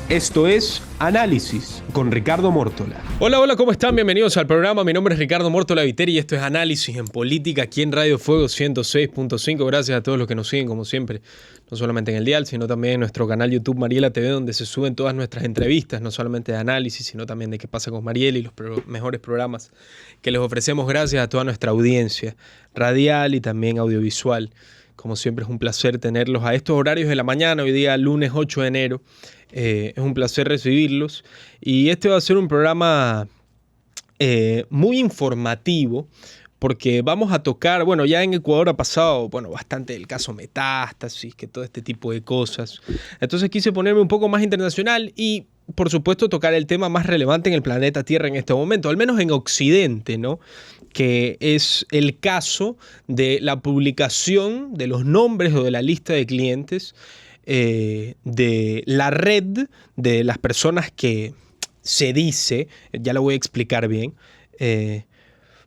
Esto es Análisis con Ricardo Mórtola. Hola, ¿cómo están? Bienvenidos al programa. Mi nombre es Ricardo Mórtola Viteri y esto es Análisis en Política aquí en Radio Fuego 106.5. Gracias a todos los que nos siguen, como siempre, no solamente en el dial, sino también en nuestro canal YouTube Mariela TV, donde se suben todas nuestras entrevistas, no solamente de análisis, sino también de qué pasa con Mariela y los mejores programas que les ofrecemos gracias a toda nuestra audiencia radial y también audiovisual. Como siempre es un placer tenerlos a estos horarios de la mañana, hoy día lunes 8 de enero. Es un placer recibirlos y este va a ser un programa muy informativo porque vamos a tocar, ya en Ecuador ha pasado, bastante el caso Metástasis, que todo este tipo de cosas. Entonces quise ponerme un poco más internacional y, por supuesto, tocar el tema más relevante en el planeta Tierra en este momento, al menos en Occidente, ¿no? Que es el caso de la publicación de los nombres o de la lista de clientes de la red de las personas que se dice, ya lo voy a explicar bien,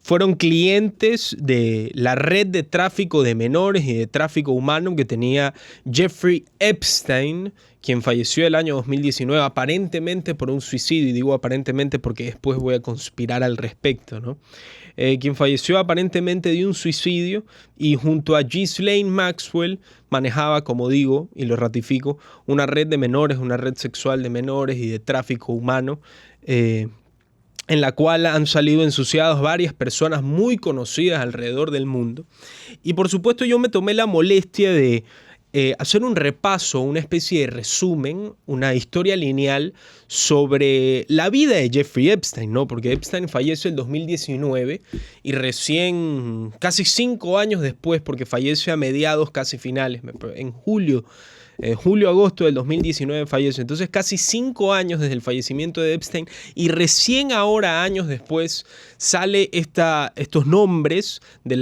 fueron clientes de la red de tráfico de menores y de tráfico humano que tenía Jeffrey Epstein, quien falleció el año 2019 aparentemente por un suicidio, y digo aparentemente porque después voy a conspirar al respecto, ¿no? Quien falleció aparentemente de un suicidio y junto a Ghislaine Maxwell manejaba, como digo y lo ratifico, una red de menores, una red sexual de menores y de tráfico humano, en la cual han salido ensuciadas varias personas muy conocidas alrededor del mundo. Y por supuesto yo me tomé la molestia de hacer un repaso, una especie de resumen, una historia lineal sobre la vida de Jeffrey Epstein, ¿no? Porque Epstein fallece en 2019 y recién, casi 5 años después, porque fallece a mediados, casi finales, en julio-agosto del 2019 fallece. Entonces casi 5 años desde el fallecimiento de Epstein y recién ahora, años después, sale estos nombres de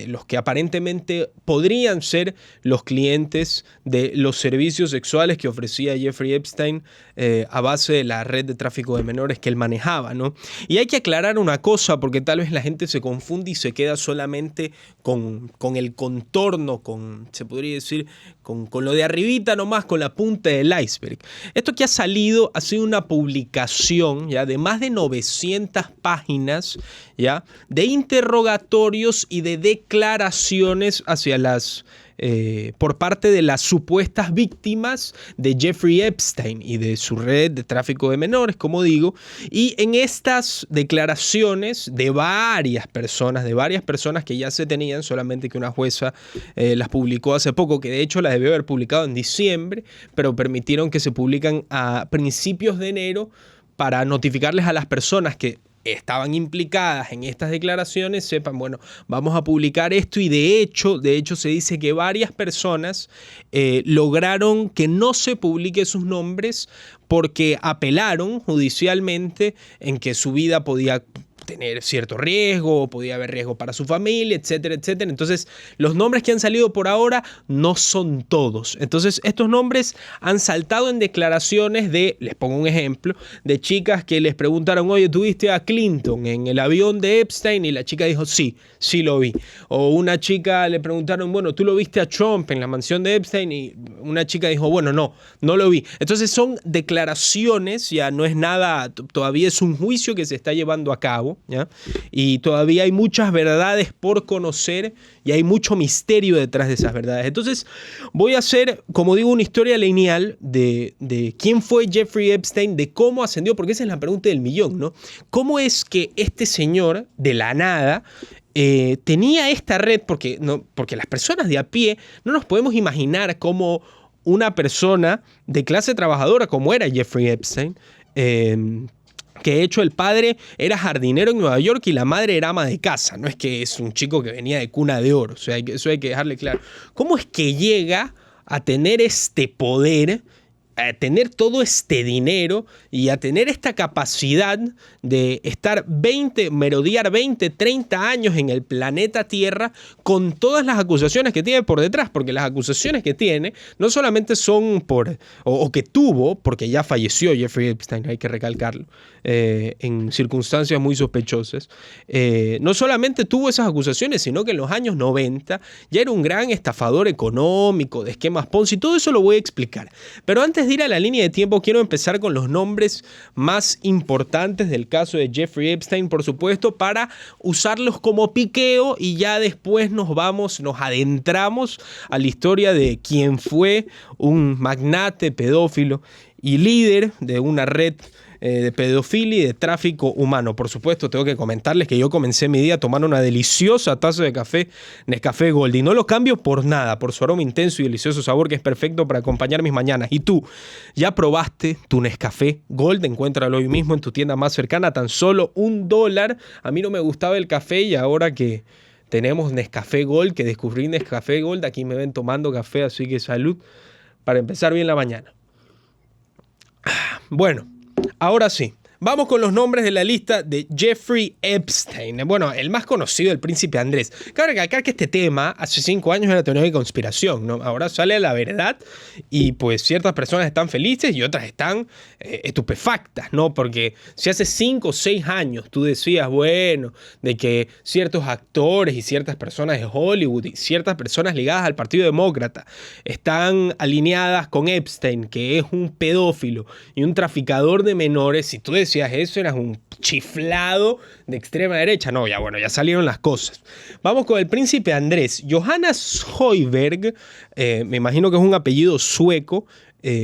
los que aparentemente podrían ser los clientes de los servicios sexuales que ofrecía Jeffrey Epstein a base de la red de tráfico de menores que él manejaba, ¿no? Y hay que aclarar una cosa porque tal vez la gente se confunde y se queda solamente con el contorno, se podría decir, con lo de arribita nomás, con la punta del iceberg. Esto que ha salido ha sido una publicación ya de más de 900 páginas ya de interrogatorios y de declaraciones hacia por parte de las supuestas víctimas de Jeffrey Epstein y de su red de tráfico de menores, como digo. Y en estas declaraciones de varias personas que ya se tenían, solamente que una jueza las publicó hace poco, que de hecho las debió haber publicado en diciembre, pero permitieron que se publican a principios de enero para notificarles a las personas que estaban implicadas en estas declaraciones, sepan, vamos a publicar esto, y de hecho se dice que varias personas lograron que no se publique sus nombres porque apelaron judicialmente en que su vida podía tener cierto riesgo, podía haber riesgo para su familia, etcétera, etcétera. Entonces, los nombres que han salido por ahora no son todos. Entonces, estos nombres han saltado en declaraciones les pongo un ejemplo, de chicas que les preguntaron, oye, ¿tuviste a Clinton en el avión de Epstein? Y la chica dijo, sí lo vi. O una chica le preguntaron, ¿tú lo viste a Trump en la mansión de Epstein? Y una chica dijo, no lo vi. Entonces, son declaraciones, ya no es nada, todavía es un juicio que se está llevando a cabo, ¿ya? Y todavía hay muchas verdades por conocer y hay mucho misterio detrás de esas verdades. Entonces voy a hacer, como digo, una historia lineal de quién fue Jeffrey Epstein, de cómo ascendió, porque esa es la pregunta del millón, ¿no? ¿Cómo es que este señor de la nada tenía esta red? Porque las personas de a pie no nos podemos imaginar cómo una persona de clase trabajadora como era Jeffrey Epstein, que de hecho el padre era jardinero en Nueva York y la madre era ama de casa. No es que es un chico que venía de cuna de oro. O sea, eso hay que dejarle claro. ¿Cómo es que llega a tener este poder, a tener todo este dinero y a tener esta capacidad de merodear 20, 30 años en el planeta Tierra con todas las acusaciones que tiene por detrás? Porque las acusaciones que tiene no solamente son o que tuvo, porque ya falleció Jeffrey Epstein, hay que recalcarlo, en circunstancias muy sospechosas. No solamente tuvo esas acusaciones, sino que en los años 90 ya era un gran estafador económico, de esquemas Ponzi, todo eso lo voy a explicar. Pero antes antes de ir a la línea de tiempo, quiero empezar con los nombres más importantes del caso de Jeffrey Epstein, por supuesto, para usarlos como piqueo y ya después nos adentramos a la historia de quién fue un magnate pedófilo y líder de una red de pedofilia y de tráfico humano. Por supuesto, tengo que comentarles que yo comencé mi día tomando una deliciosa taza de café Nescafé Gold y no lo cambio por nada, por su aroma intenso y delicioso sabor que es perfecto para acompañar mis mañanas. ¿Y tú? ¿Ya probaste tu Nescafé Gold? Encuéntralo hoy mismo en tu tienda más cercana, tan solo $1. A mí no me gustaba el café y ahora que tenemos Nescafé Gold, que descubrí Nescafé Gold, aquí me ven tomando café, así que salud para empezar bien la mañana. Bueno, ahora sí, vamos con los nombres de la lista de Jeffrey Epstein. Bueno, el más conocido, el príncipe Andrés. Cabe recalcar que este tema hace 5 años era teoría de conspiración, ¿no? Ahora sale a la verdad y pues ciertas personas están felices y otras están estupefactas, ¿no? Porque si hace 5 o 6 años tú decías, bueno, de que ciertos actores y ciertas personas de Hollywood y ciertas personas ligadas al Partido Demócrata están alineadas con Epstein, que es un pedófilo y un traficador de menores, si tú decías eso, eras un chiflado de extrema derecha. No, ya bueno, ya salieron las cosas. Vamos con el príncipe Andrés. Johannes Hoiberg, me imagino que es un apellido sueco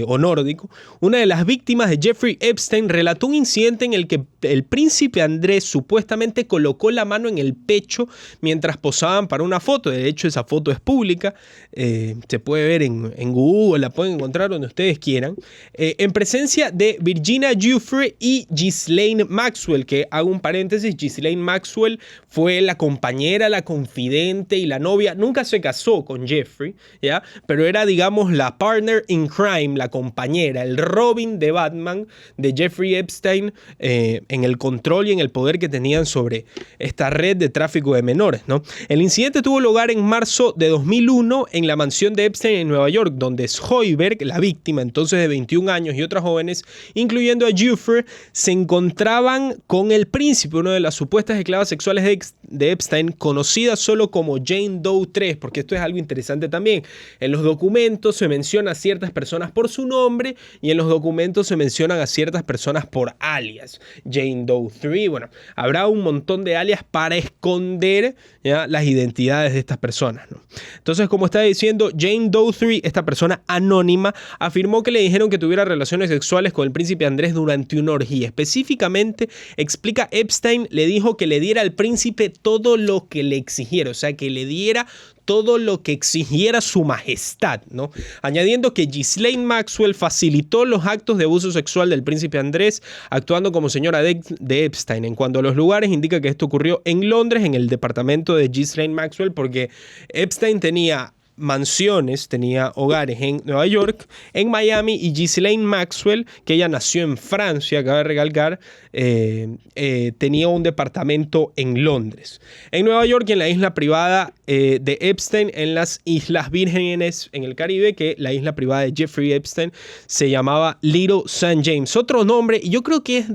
o nórdico. Una de las víctimas de Jeffrey Epstein relató un incidente en el que el príncipe Andrés supuestamente colocó la mano en el pecho mientras posaban para una foto. De hecho, esa foto es pública. Se puede ver en Google, la pueden encontrar donde ustedes quieran. En presencia de Virginia Giuffre y Ghislaine Maxwell, que hago un paréntesis, Ghislaine Maxwell fue la compañera, la confidente y la novia. Nunca se casó con Jeffrey, ¿ya? Pero era, digamos, la partner in crime, la compañera, el Robin de Batman de Jeffrey Epstein, en el control y en el poder que tenían sobre esta red de tráfico de menores, ¿no? El incidente tuvo lugar en marzo de 2001 en la mansión de Epstein en Nueva York, donde Hoiberg, la víctima entonces de 21 años, y otras jóvenes, incluyendo a Giuffre, se encontraban con el príncipe, una de las supuestas esclavas sexuales de Epstein, conocida solo como Jane Doe 3, porque esto es algo interesante también. En los documentos se menciona a ciertas personas por su nombre y en los documentos se mencionan a ciertas personas por alias. Jane Doe 3, bueno, habrá un montón de alias para esconder, ¿ya?, las identidades de estas personas, ¿no? Entonces, como estaba diciendo, Jane Doe 3, esta persona anónima, afirmó que le dijeron que tuviera relaciones sexuales con el príncipe Andrés durante una orgía. Específicamente, explica, Epstein le dijo que le diera al príncipe todo lo que le exigiera, o sea, que le diera todo lo que exigiera su majestad, ¿no? Añadiendo que Ghislaine Maxwell facilitó los actos de abuso sexual del príncipe Andrés, actuando como señora de Epstein. En cuanto a los lugares, indica que esto ocurrió en Londres, en el departamento de Ghislaine Maxwell, porque Epstein tenía mansiones, tenía hogares en Nueva York, en Miami, y Ghislaine Maxwell, que ella nació en Francia, cabe recalcar, tenía un departamento en Londres. En Nueva York y en la isla privada de Epstein, en las Islas Vírgenes en el Caribe, que la isla privada de Jeffrey Epstein se llamaba Little St. James. Otro nombre, y yo creo que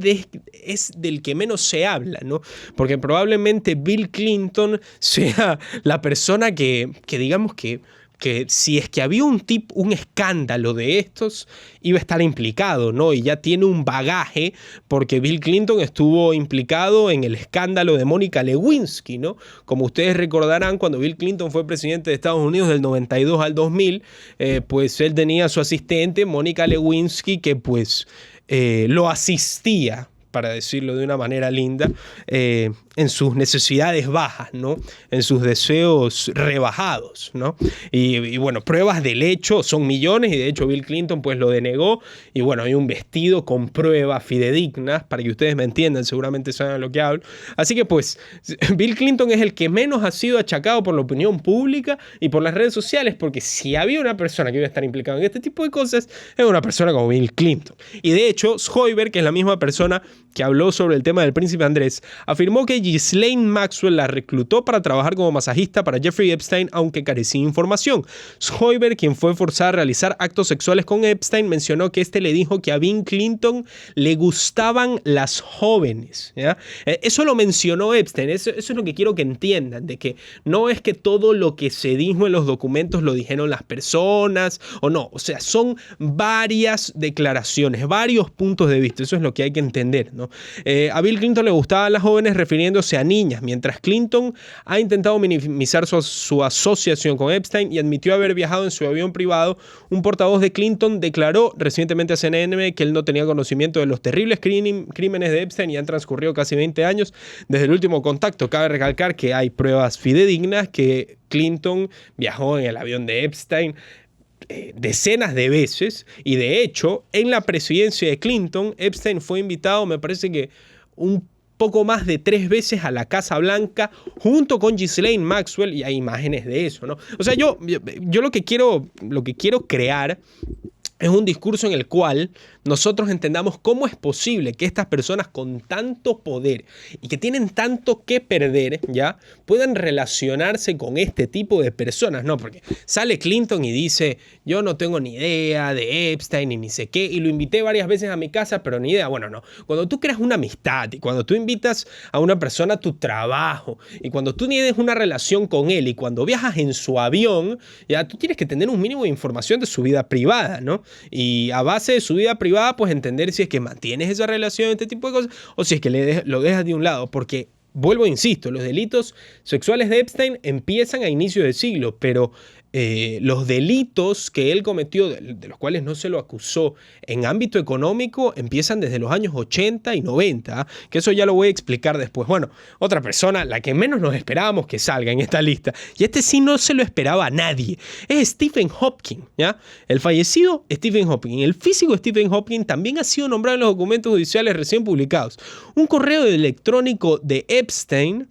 es del que menos se habla, ¿no? Porque probablemente Bill Clinton sea la persona que digamos que si es que había un escándalo de estos, iba a estar implicado, ¿no? Y ya tiene un bagaje, porque Bill Clinton estuvo implicado en el escándalo de Mónica Lewinsky, ¿no? Como ustedes recordarán, cuando Bill Clinton fue presidente de Estados Unidos del 92 al 2000, pues él tenía a su asistente, Mónica Lewinsky, que pues lo asistía, para decirlo de una manera linda, en sus necesidades bajas, ¿no? En sus deseos rebajados, ¿no? Y bueno, pruebas del hecho son millones, y de hecho Bill Clinton pues lo denegó, y bueno, hay un vestido con pruebas fidedignas para que ustedes me entiendan, seguramente saben de lo que hablo. Así que pues Bill Clinton es el que menos ha sido achacado por la opinión pública y por las redes sociales, porque si había una persona que iba a estar implicada en este tipo de cosas, es una persona como Bill Clinton. Y de hecho, Hoiberg, que es la misma persona que habló sobre el tema del príncipe Andrés, afirmó que Ghislaine Maxwell la reclutó para trabajar como masajista para Jeffrey Epstein, aunque carecía de información. Schreiber, quien fue forzada a realizar actos sexuales con Epstein, mencionó que le dijo que a Bill Clinton le gustaban las jóvenes, ¿ya? Eso lo mencionó Epstein. Eso es lo que quiero que entiendan, de que no es que todo lo que se dijo en los documentos lo dijeron las personas o no. O sea, son varias declaraciones, varios puntos de vista. Eso es lo que hay que entender, ¿no? A Bill Clinton le gustaban las jóvenes refiriéndose a niñas, mientras Clinton ha intentado minimizar su asociación con Epstein y admitió haber viajado en su avión privado. Un portavoz de Clinton declaró recientemente a CNN que él no tenía conocimiento de los terribles crímenes de Epstein y han transcurrido casi 20 años desde el último contacto. Cabe recalcar que hay pruebas fidedignas que Clinton viajó en el avión de Epstein decenas de veces, y de hecho en la presidencia de Clinton Epstein fue invitado, me parece que un poco más de 3 veces a la Casa Blanca junto con Ghislaine Maxwell, y hay imágenes de eso, ¿no? O sea, yo lo que quiero crear es un discurso en el cual nosotros entendamos cómo es posible que estas personas con tanto poder y que tienen tanto que perder, ¿ya?, puedan relacionarse con este tipo de personas, ¿no? Porque sale Clinton y dice, yo no tengo ni idea de Epstein ni sé qué, y lo invité varias veces a mi casa, pero ni idea. Bueno, no. Cuando tú creas una amistad y cuando tú invitas a una persona a tu trabajo y cuando tú tienes una relación con él y cuando viajas en su avión, ya tú tienes que tener un mínimo de información de su vida privada, ¿no? Y a base de su vida privada, pues entender si es que mantienes esa relación, este tipo de cosas, o si es que lo dejas de un lado, porque vuelvo, insisto, los delitos sexuales de Epstein empiezan a inicios del siglo, pero los delitos que él cometió, de los cuales no se lo acusó en ámbito económico, empiezan desde los años 80 y 90, ¿eh? Que eso ya lo voy a explicar después. Bueno, otra persona, la que menos nos esperábamos que salga en esta lista, y este sí no se lo esperaba a nadie, es Stephen Hawking, ¿ya? El fallecido Stephen Hawking. El físico Stephen Hawking también ha sido nombrado en los documentos judiciales recién publicados. Un correo electrónico de Epstein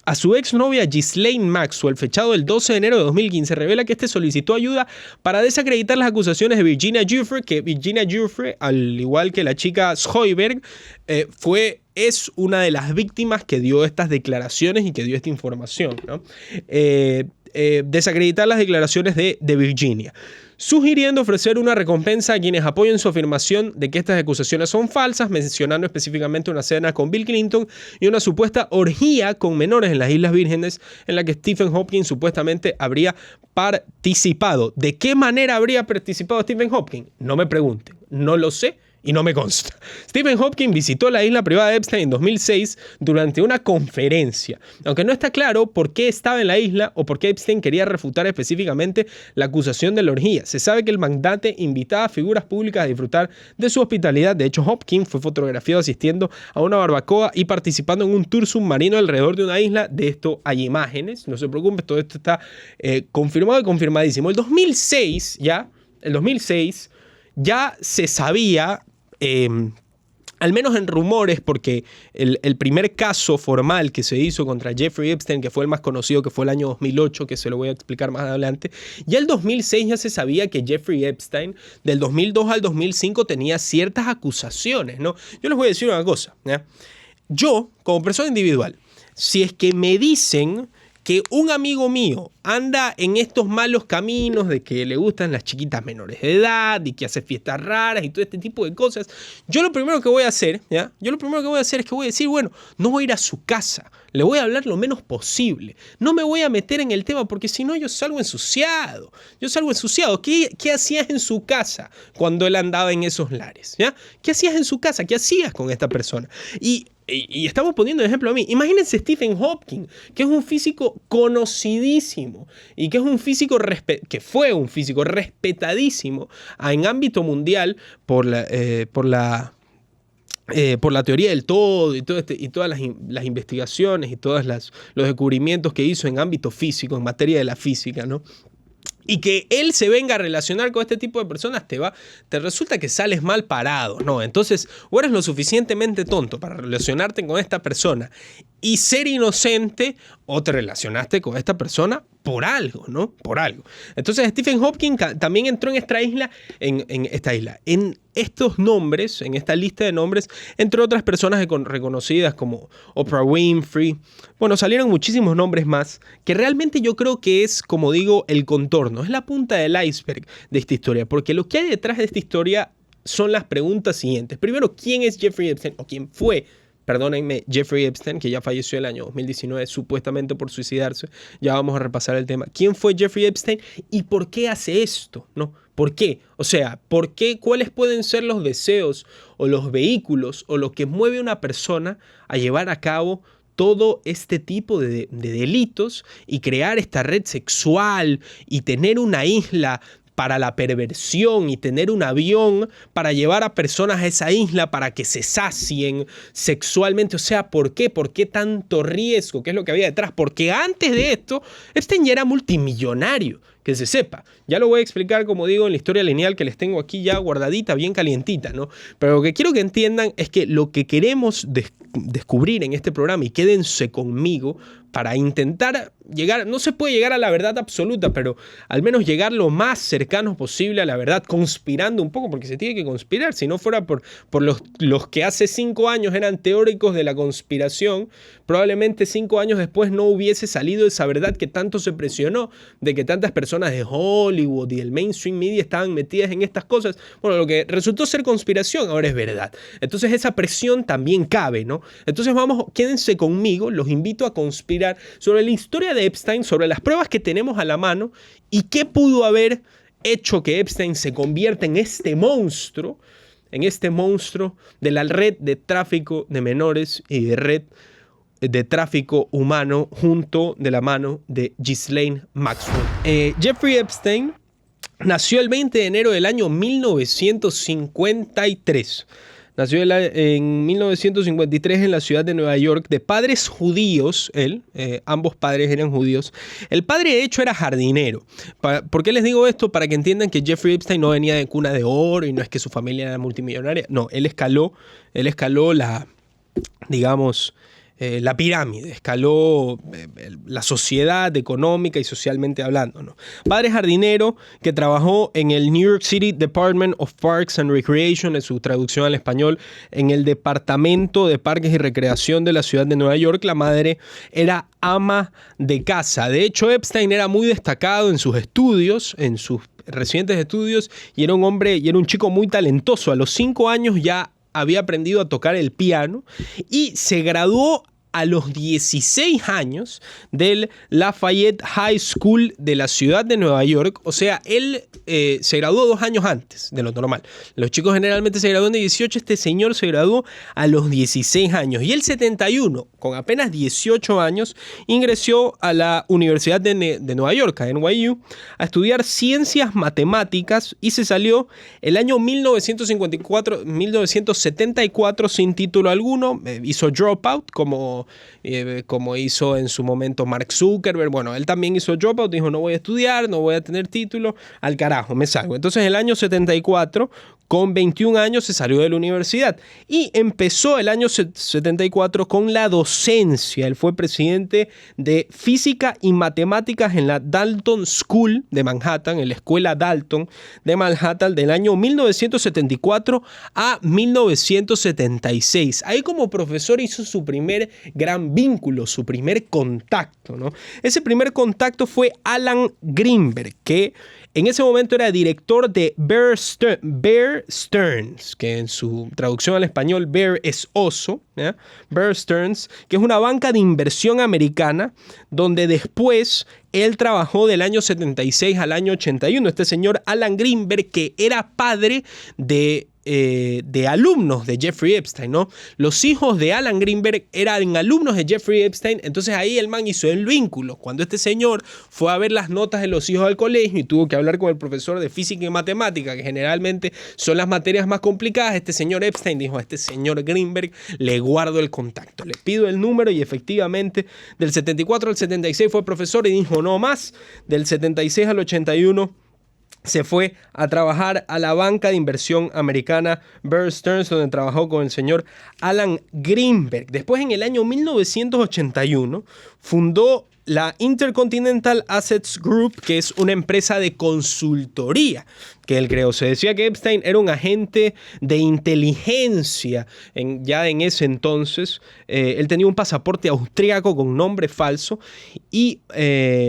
a su exnovia Ghislaine Maxwell, fechado el 12 de enero de 2015, revela que este solicitó ayuda para desacreditar las acusaciones de Virginia Giuffre, que Virginia Giuffre, al igual que la chica Schreiber, es una de las víctimas que dio estas declaraciones y que dio esta información, ¿no? Desacreditar las declaraciones de Virginia, sugiriendo ofrecer una recompensa a quienes apoyen su afirmación de que estas acusaciones son falsas, mencionando específicamente una cena con Bill Clinton y una supuesta orgía con menores en las Islas Vírgenes en la que Stephen Hawking supuestamente habría participado. ¿De qué manera habría participado Stephen Hawking? No me pregunten, no lo sé y no me consta. Stephen Hawking visitó la isla privada de Epstein en 2006 durante una conferencia, aunque no está claro por qué estaba en la isla o por qué Epstein quería refutar específicamente la acusación de la orgía. Se sabe que el magnate invitaba a figuras públicas a disfrutar de su hospitalidad. De hecho, Hawking fue fotografiado asistiendo a una barbacoa y participando en un tour submarino alrededor de una isla. De esto hay imágenes, no se preocupen, todo esto está confirmado y confirmadísimo. El 2006 ya se sabía, al menos en rumores, porque el primer caso formal que se hizo contra Jeffrey Epstein, que fue el más conocido, que fue el año 2008, que se lo voy a explicar más adelante, ya el 2006 ya se sabía que Jeffrey Epstein, del 2002 al 2005, tenía ciertas acusaciones, ¿no? Yo les voy a decir una cosa, ¿ya? Yo, como persona individual, si es que me dicen que un amigo mío anda en estos malos caminos de que le gustan las chiquitas menores de edad y que hace fiestas raras y todo este tipo de cosas, yo lo primero que voy a hacer, ¿ya? Yo lo primero que voy a hacer es que voy a decir, bueno, no voy a ir a su casa, le voy a hablar lo menos posible, no me voy a meter en el tema porque si no yo salgo ensuciado. ¿Qué hacías en su casa cuando él andaba en esos lares? ¿Ya? ¿Qué hacías en su casa? ¿Qué hacías con esta persona? Y estamos poniendo de ejemplo a mí. Imagínense Stephen Hawking, que es un físico conocidísimo y que es un físico que fue un físico respetadísimo en ámbito mundial por la teoría del todo y todas las investigaciones y todos los descubrimientos que hizo en ámbito físico, en materia de la física, ¿no? Y que él se venga a relacionar con este tipo de personas, te resulta que sales mal parado, ¿no? Entonces, o eres lo suficientemente tonto para relacionarte con esta persona y ser inocente, o te relacionaste con esta persona por algo, ¿no? Por algo. Entonces Stephen Hawking también entró en esta isla, en estos nombres, en esta lista de nombres, entre otras personas reconocidas como Oprah Winfrey. Bueno, salieron muchísimos nombres más, que realmente yo creo que es, como digo, el contorno, es la punta del iceberg de esta historia, porque lo que hay detrás de esta historia son las preguntas siguientes. Primero, ¿quién es Jeffrey Epstein? ¿O quién fue? Perdónenme, Jeffrey Epstein, que ya falleció el año 2019 supuestamente por suicidarse. Ya vamos a repasar el tema. ¿Quién fue Jeffrey Epstein y por qué hace esto? ¿No? ¿Por qué? O sea, ¿por qué? ¿Cuáles pueden ser los deseos o los vehículos o lo que mueve a una persona a llevar a cabo todo este tipo de delitos y crear esta red sexual y tener una isla para la perversión y tener un avión para llevar a personas a esa isla para que se sacien sexualmente? O sea, ¿por qué? ¿Por qué tanto riesgo? ¿Qué es lo que había detrás? Porque antes de esto, Epstein ya era multimillonario, que se sepa. Ya lo voy a explicar, como digo, en la historia lineal que les tengo aquí ya guardadita, bien calientita, ¿no? Pero lo que quiero que entiendan es que lo que queremos descubrir en este programa, y quédense conmigo, para intentar llegar, no se puede llegar a la verdad absoluta, pero al menos llegar lo más cercano posible a la verdad, conspirando un poco, porque se tiene que conspirar. Si no fuera por los que hace 5 años eran teóricos de la conspiración, probablemente 5 años después no hubiese salido esa verdad que tanto se presionó, de que tantas personas de Hollywood y el mainstream media estaban metidas en estas cosas. Bueno, lo que resultó ser conspiración ahora es verdad. Entonces esa presión también cabe, ¿no? Entonces quédense conmigo, los invito a conspirar sobre la historia de Epstein, sobre las pruebas que tenemos a la mano y qué pudo haber hecho que Epstein se convierta en este monstruo de la red de tráfico de menores y de red de tráfico humano junto de la mano de Ghislaine Maxwell. Jeffrey Epstein nació el 20 de enero del año 1953. Nació en 1953 en la ciudad de Nueva York, de padres judíos. Ambos padres eran judíos. El padre, de hecho, era jardinero. ¿Por qué les digo esto? Para que entiendan que Jeffrey Epstein no venía de cuna de oro y no es que su familia era multimillonaria. No, él escaló la pirámide, escaló la sociedad económica y socialmente hablando, ¿no? Padre jardinero que trabajó en el New York City Department of Parks and Recreation, en su traducción al español, en el Departamento de Parques y Recreación de la ciudad de Nueva York. La madre era ama de casa. De hecho, Epstein era muy destacado en sus estudios, en sus recientes estudios, y era un chico muy talentoso. A los 5 años ya había aprendido a tocar el piano y se graduó a los 16 años del Lafayette High School de la ciudad de Nueva York. O sea, él se graduó 2 años antes de lo normal. Los chicos generalmente se gradúan de 18, este señor se graduó a los 16 años. Y el 71, con apenas 18 años, ingresó a la Universidad de Nueva York, a NYU, a estudiar ciencias matemáticas y se salió el año 1974 sin título alguno. Hizo Dropout, como hizo en su momento Mark Zuckerberg. Bueno, él también hizo Dropout, dijo: no voy a estudiar, no voy a tener título, al carajo, me salgo. Entonces, el año 74, con 21 años, se salió de la universidad y empezó el año 74 con la docencia. Él fue presidente de física y matemáticas en la Dalton School de Manhattan, en la escuela Dalton de Manhattan, del año 1974 a 1976. Ahí, como profesor, hizo su primer gran vínculo, su primer contacto, ¿no? Ese primer contacto fue Alan Greenberg, que en ese momento era director de Bear Stearns, que en su traducción al español Bear es oso, ¿ya? Bear Stearns, que es una banca de inversión americana, donde después él trabajó del año 76 al año 81. Este señor Alan Greenberg, que era padre de alumnos de Jeffrey Epstein, ¿no? Los hijos de Alan Greenberg eran alumnos de Jeffrey Epstein. Entonces ahí el man hizo el vínculo. Cuando este señor fue a ver las notas de los hijos al colegio y tuvo que hablar con el profesor de física y matemática, que generalmente son las materias más complicadas, este señor Epstein dijo: a este señor Greenberg le guardo el contacto, le pido el número. Y efectivamente, del 74 al 76 fue profesor y dijo: no más. Del 76 al 81 se fue a trabajar a la banca de inversión americana Bear Stearns, donde trabajó con el señor Alan Greenberg. Después, en el año 1981, fundó la Intercontinental Assets Group, que es una empresa de consultoría que él creó. Se decía que Epstein era un agente de inteligencia ya en ese entonces. Él tenía un pasaporte austríaco con nombre falso y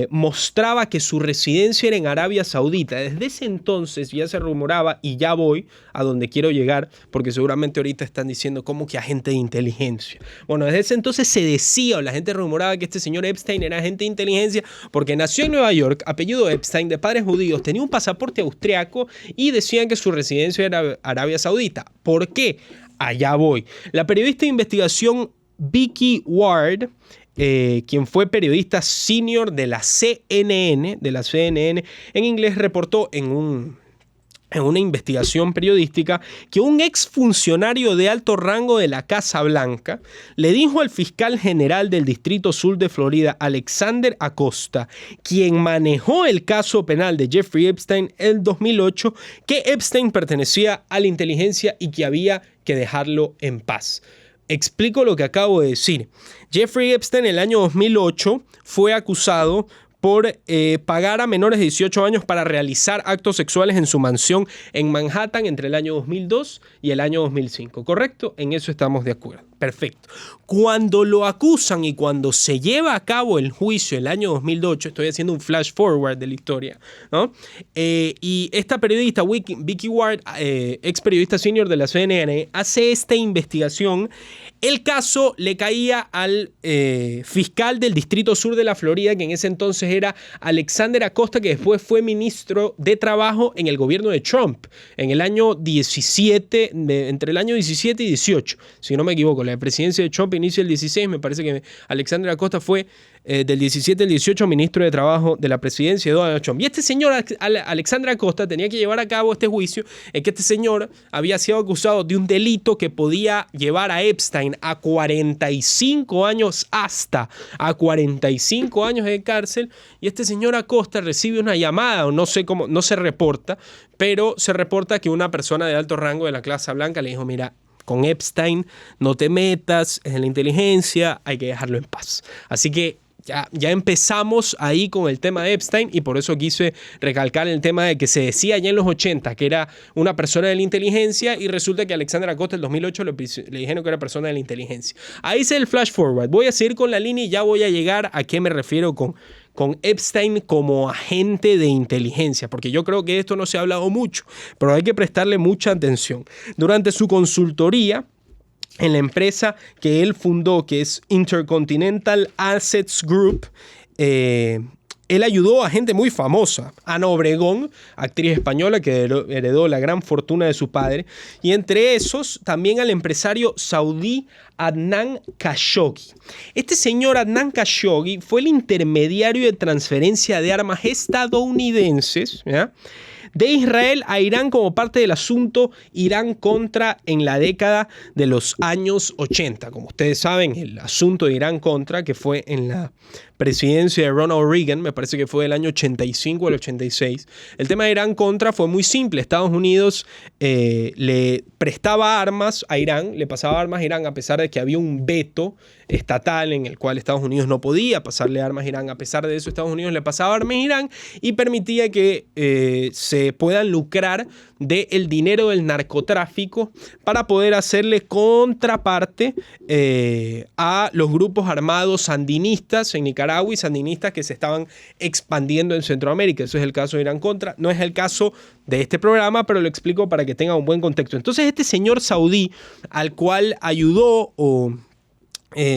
mostraba que su residencia era en Arabia Saudita. Desde ese entonces ya se rumoraba, y ya voy a donde quiero llegar, porque seguramente ahorita están diciendo como que agente de inteligencia. Bueno, desde ese entonces se decía, o la gente rumoraba, que este señor Epstein era agente de inteligencia porque nació en Nueva York, apellido Epstein, de padres judíos, tenía un pasaporte austriaco y decían que su residencia era Arabia Saudita. ¿Por qué? Allá voy. La periodista de investigación Vicky Ward, quien fue periodista senior de la CNN en inglés, reportó en una investigación periodística que un exfuncionario de alto rango de la Casa Blanca le dijo al fiscal general del Distrito Sur de Florida, Alexander Acosta, quien manejó el caso penal de Jeffrey Epstein en 2008, que Epstein pertenecía a la inteligencia y que había que dejarlo en paz. Explico lo que acabo de decir. Jeffrey Epstein en el año 2008 fue acusado por pagar a menores de 18 años para realizar actos sexuales en su mansión en Manhattan entre el año 2002 y el año 2005. ¿Correcto? En eso estamos de acuerdo. Perfecto. Cuando lo acusan y cuando se lleva a cabo el juicio el año 2008, estoy haciendo un flash forward de la historia, ¿no? Y esta periodista, Vicky Ward, ex periodista senior de la CNN, hace esta investigación. El caso le caía al fiscal del Distrito Sur de la Florida, que en ese entonces era Alexander Acosta, que después fue ministro de Trabajo en el gobierno de Trump, en el año 17, entre el año 17 y 18, si no me equivoco. La presidencia de Trump inicia el 16, me parece que Alexander Acosta fue del 17 al 18 ministro de Trabajo de la presidencia de Donald Trump. Y este señor, Alexander Acosta, tenía que llevar a cabo este juicio en que este señor había sido acusado de un delito que podía llevar a Epstein a 45 años, hasta a 45 años de cárcel. Y este señor Acosta recibe una llamada, o no sé cómo, no se reporta, pero se reporta que una persona de alto rango de la Casa Blanca le dijo: mira, con Epstein no te metas, es en la inteligencia, hay que dejarlo en paz. Así que ya empezamos ahí con el tema de Epstein, y por eso quise recalcar el tema de que se decía ya en los 80 que era una persona de la inteligencia, y resulta que Alexander Acosta en 2008 le dijeron que era persona de la inteligencia. Ahí hice el flash forward. Voy a seguir con la línea y ya voy a llegar a qué me refiero con Epstein como agente de inteligencia, porque yo creo que esto no se ha hablado mucho, pero hay que prestarle mucha atención. Durante su consultoría en la empresa que él fundó, que es Intercontinental Assets Group, él ayudó a gente muy famosa. Ana Obregón, actriz española que heredó la gran fortuna de su padre, y entre esos también al empresario saudí Adnan Khashoggi. Este señor Adnan Khashoggi fue el intermediario de transferencia de armas estadounidenses, ¿ya?, de Israel a Irán como parte del asunto Irán-Contra en la década de los años 80. Como ustedes saben, el asunto de Irán-Contra, que fue en la presidencia de Ronald Reagan, me parece que fue del año 85 al 86. El tema de Irán-Contra fue muy simple. Estados Unidos le prestaba armas a Irán, le pasaba armas a Irán a pesar de que había un veto estatal en el cual Estados Unidos no podía pasarle armas a Irán. A pesar de eso, Estados Unidos le pasaba armas a Irán y permitía que se puedan lucrar del dinero del narcotráfico para poder hacerle contraparte a los grupos armados sandinistas en Nicaragua y sandinistas que se estaban expandiendo en Centroamérica. Eso es el caso de Irán-Contra. No es el caso de este programa, pero lo explico para que tenga un buen contexto. Entonces, este señor saudí al cual ayudó o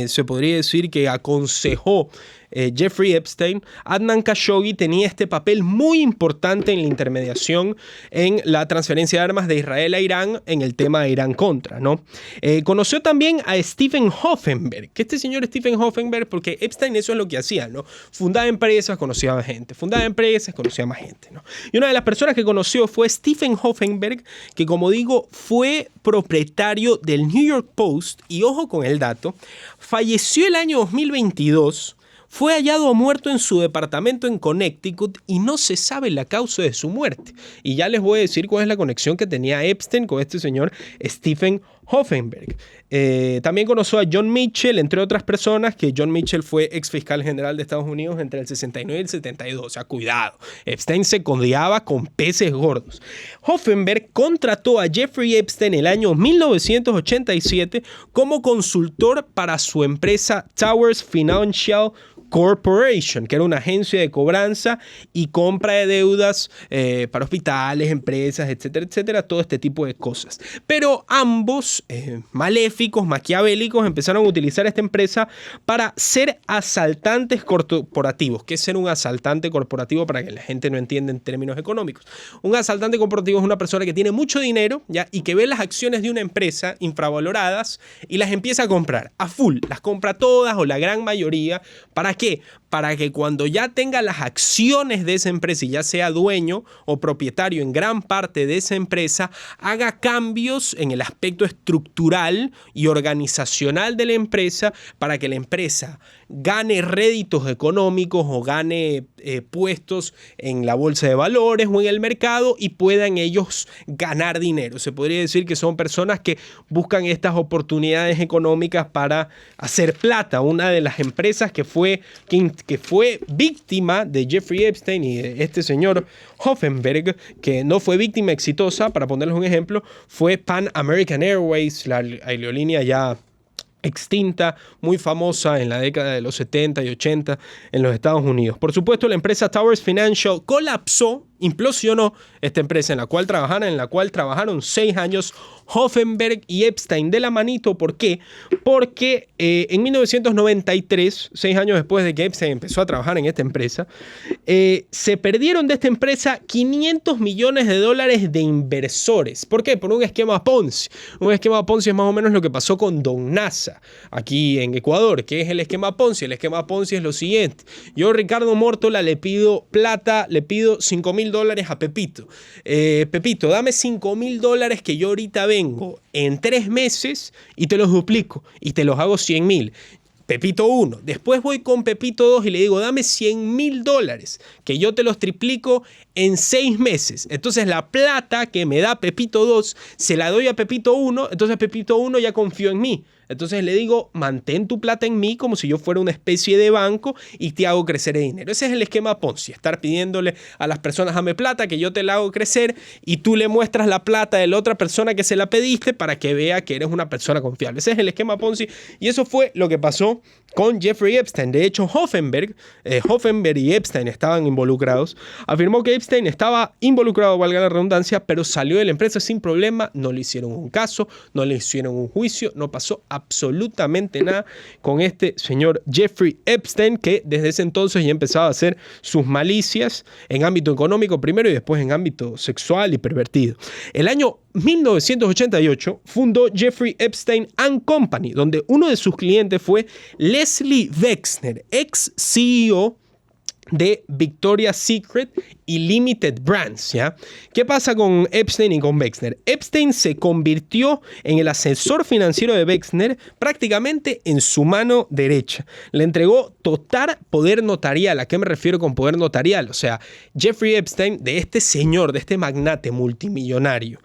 se podría decir que aconsejó Jeffrey Epstein, Adnan Khashoggi tenía este papel muy importante en la intermediación en la transferencia de armas de Israel a Irán en el tema de Irán-Contra, ¿no? Conoció también a Stephen Hoffenberg, que este señor Stephen Hoffenberg, porque Epstein eso es lo que hacía, ¿no? Fundaba empresas, conocía a gente, fundaba empresas, conocía a más gente, ¿no? Y una de las personas que conoció fue Stephen Hoffenberg, que, como digo, fue propietario del New York Post, y ojo con el dato, falleció el año 2022, fue hallado muerto en su departamento en Connecticut y no se sabe la causa de su muerte. Y ya les voy a decir cuál es la conexión que tenía Epstein con este señor Stephen Hoffenberg. También conoció a John Mitchell, entre otras personas, que John Mitchell fue ex fiscal general de Estados Unidos entre el 69 y el 72. O sea, cuidado, Epstein se codeaba con peces gordos. Hoffenberg contrató a Jeffrey Epstein en el año 1987 como consultor para su empresa Towers Financial Corporation, que era una agencia de cobranza y compra de deudas para hospitales, empresas, etcétera, etcétera, todo este tipo de cosas. Pero ambos, maléficos, maquiavélicos, empezaron a utilizar esta empresa para ser asaltantes corporativos. ¿Qué es ser un asaltante corporativo? Para que la gente no entienda en términos económicos. Un asaltante corporativo es una persona que tiene mucho dinero, ¿ya? Y que ve las acciones de una empresa infravaloradas y las empieza a comprar a full. Las compra todas o la gran mayoría. ¿Para qué? Para que cuando ya tenga las acciones de esa empresa y ya sea dueño o propietario en gran parte de esa empresa, haga cambios en el aspecto estructural y organizacional de la empresa para que la empresa gane réditos económicos o gane puestos en la bolsa de valores o en el mercado y puedan ellos ganar dinero. Se podría decir que son personas que buscan estas oportunidades económicas para hacer plata. Una de las empresas que fue víctima de Jeffrey Epstein y de este señor Hoffenberg, que no fue víctima exitosa, para ponerles un ejemplo, fue Pan American Airways, la aerolínea ya extinta, muy famosa en la década de los 70 y 80 en los Estados Unidos. Por supuesto, la empresa Towers Financial colapsó, implosionó esta empresa en la cual trabajaron 6 años Hoffenberg y Epstein de la manito. ¿Por qué? Porque en 1993, 6 años después de que Epstein empezó a trabajar en esta empresa, se perdieron de esta empresa $500 millones de inversores. ¿Por qué? Por un esquema Ponzi. Un esquema Ponzi es más o menos lo que pasó con Don NASA aquí en Ecuador. ¿Qué es el esquema Ponzi? El esquema Ponzi es lo siguiente. Yo, Ricardo Mórtola, le pido plata, le pido $5,000 a Pepito. Pepito, dame $5,000 que yo ahorita vengo en 3 meses y te los duplico y te los hago 100,000. Pepito 1. Después voy con Pepito 2 y le digo, dame $100,000 que yo te los triplico en 6 meses. Entonces la plata que me da Pepito 2 se la doy a Pepito 1. Entonces Pepito 1 ya confió en mí. Entonces le digo, mantén tu plata en mí como si yo fuera una especie de banco y te hago crecer el dinero. Ese es el esquema Ponzi, estar pidiéndole a las personas, dame plata, que yo te la hago crecer y tú le muestras la plata de la otra persona que se la pediste para que vea que eres una persona confiable. Ese es el esquema Ponzi y eso fue lo que pasó con Jeffrey Epstein. De hecho, Hoffenberg y Epstein estaban involucrados. Afirmó que Epstein estaba involucrado, valga la redundancia, pero salió de la empresa sin problema. No le hicieron un caso, no le hicieron un juicio, no pasó absolutamente nada con este señor Jeffrey Epstein, que desde ese entonces ya empezaba a hacer sus malicias en ámbito económico primero y después en ámbito sexual y pervertido. El año 1988 fundó Jeffrey Epstein & Company, donde uno de sus clientes fue Leslie Wexner, ex CEO de Victoria's Secret y Limited Brands, ¿ya? ¿Qué pasa con Epstein y con Wexner? Epstein se convirtió en el asesor financiero de Wexner prácticamente en su mano derecha. Le entregó total poder notarial. ¿A qué me refiero con poder notarial? O sea, Jeffrey Epstein, de este señor, de este magnate multimillonario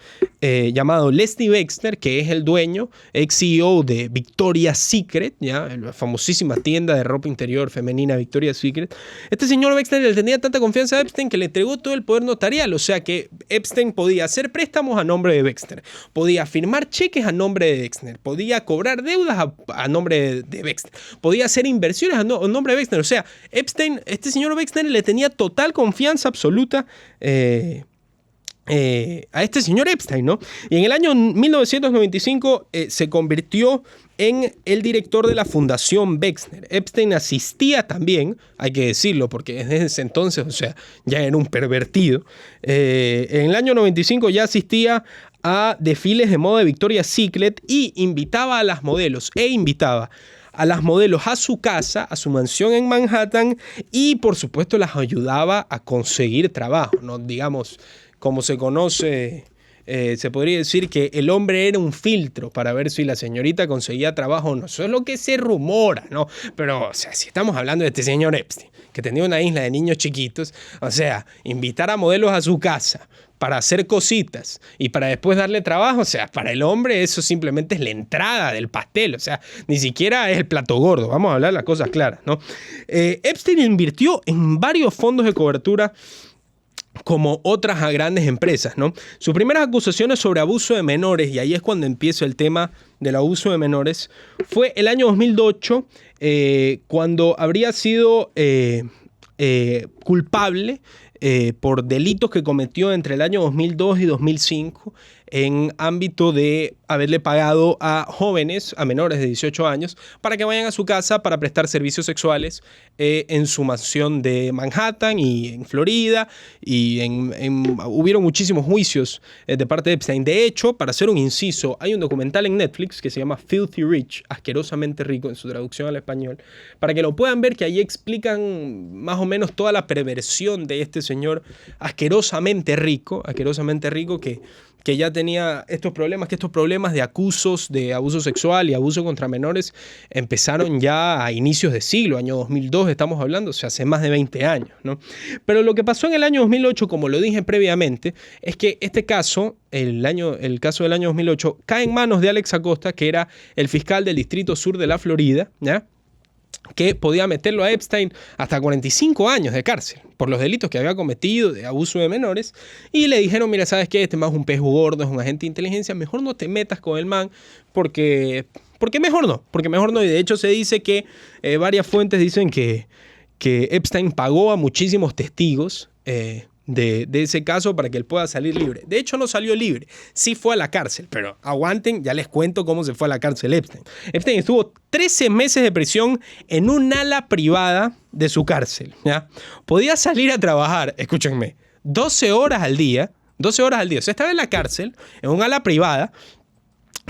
llamado Leslie Wexner, que es el dueño, ex CEO de Victoria's Secret, ¿ya? La famosísima tienda de ropa interior femenina Victoria's Secret. Este señor Wexner le tenía tanta confianza a Epstein que le entregó todo el poder notarial. O sea que Epstein podía hacer préstamos a nombre de Wexner, podía firmar cheques a nombre de Wexner, podía cobrar deudas a nombre de Wexner, podía hacer inversiones a nombre de Wexner. O sea, Epstein, este señor Wexner le tenía total confianza absoluta a este señor Epstein, ¿no? Y en el año 1995 se convirtió en el director de la Fundación Wexner. Epstein asistía también, hay que decirlo, porque desde ese entonces, o sea, ya era un pervertido. En el año 95 ya asistía a desfiles de moda de Victoria's Secret y invitaba a las modelos a su casa, a su mansión en Manhattan y, por supuesto, las ayudaba a conseguir trabajo, ¿no? Digamos, como se conoce se podría decir que el hombre era un filtro para ver si la señorita conseguía trabajo o no. Eso es lo que se rumora, ¿no? Pero, o sea, si estamos hablando de este señor Epstein, que tenía una isla de niños chiquitos, o sea, invitar a modelos a su casa para hacer cositas y para después darle trabajo, o sea, para el hombre eso simplemente es la entrada del pastel, o sea, ni siquiera es el plato gordo, vamos a hablar las cosas claras, ¿no? Epstein invirtió en varios fondos de cobertura como otras grandes empresas, ¿no? Sus primeras acusaciones sobre abuso de menores, y ahí es cuando empieza el tema del abuso de menores, fue el año 2008, cuando habría sido culpable por delitos que cometió entre el año 2002 y 2005 en ámbito de haberle pagado a jóvenes, a menores de 18 años, para que vayan a su casa para prestar servicios sexuales en su mansión de Manhattan y en Florida. Y hubieron muchísimos juicios de parte de Epstein. De hecho, para hacer un inciso, hay un documental en Netflix que se llama Filthy Rich, asquerosamente rico en su traducción al español, para que lo puedan ver, que ahí explican más o menos toda la perversión de este señor asquerosamente rico que ya tenía estos problemas, que estos problemas de acusos, de abuso sexual y abuso contra menores empezaron ya a inicios de siglo, año 2002 estamos hablando, o sea, hace más de 20 años, ¿no? Pero lo que pasó en el año 2008, como lo dije previamente, es que este caso, el caso del año 2008, cae en manos de Alex Acosta, que era el fiscal del Distrito Sur de la Florida, ¿ya?, que podía meterlo a Epstein hasta 45 años de cárcel por los delitos que había cometido de abuso de menores, y le dijeron, mira, ¿sabes qué? Este man es un pez gordo, es un agente de inteligencia, mejor no te metas con el man porque mejor no, y de hecho se dice que varias fuentes dicen que Epstein pagó a muchísimos testigos de ese caso para que él pueda salir libre. De hecho, no salió libre, sí fue a la cárcel, pero aguanten, ya les cuento cómo se fue a la cárcel Epstein. Epstein estuvo 13 meses de prisión en un ala privada de su cárcel, ¿ya? Podía salir a trabajar, escúchenme, 12 horas al día, o sea, estaba en la cárcel, en un ala privada,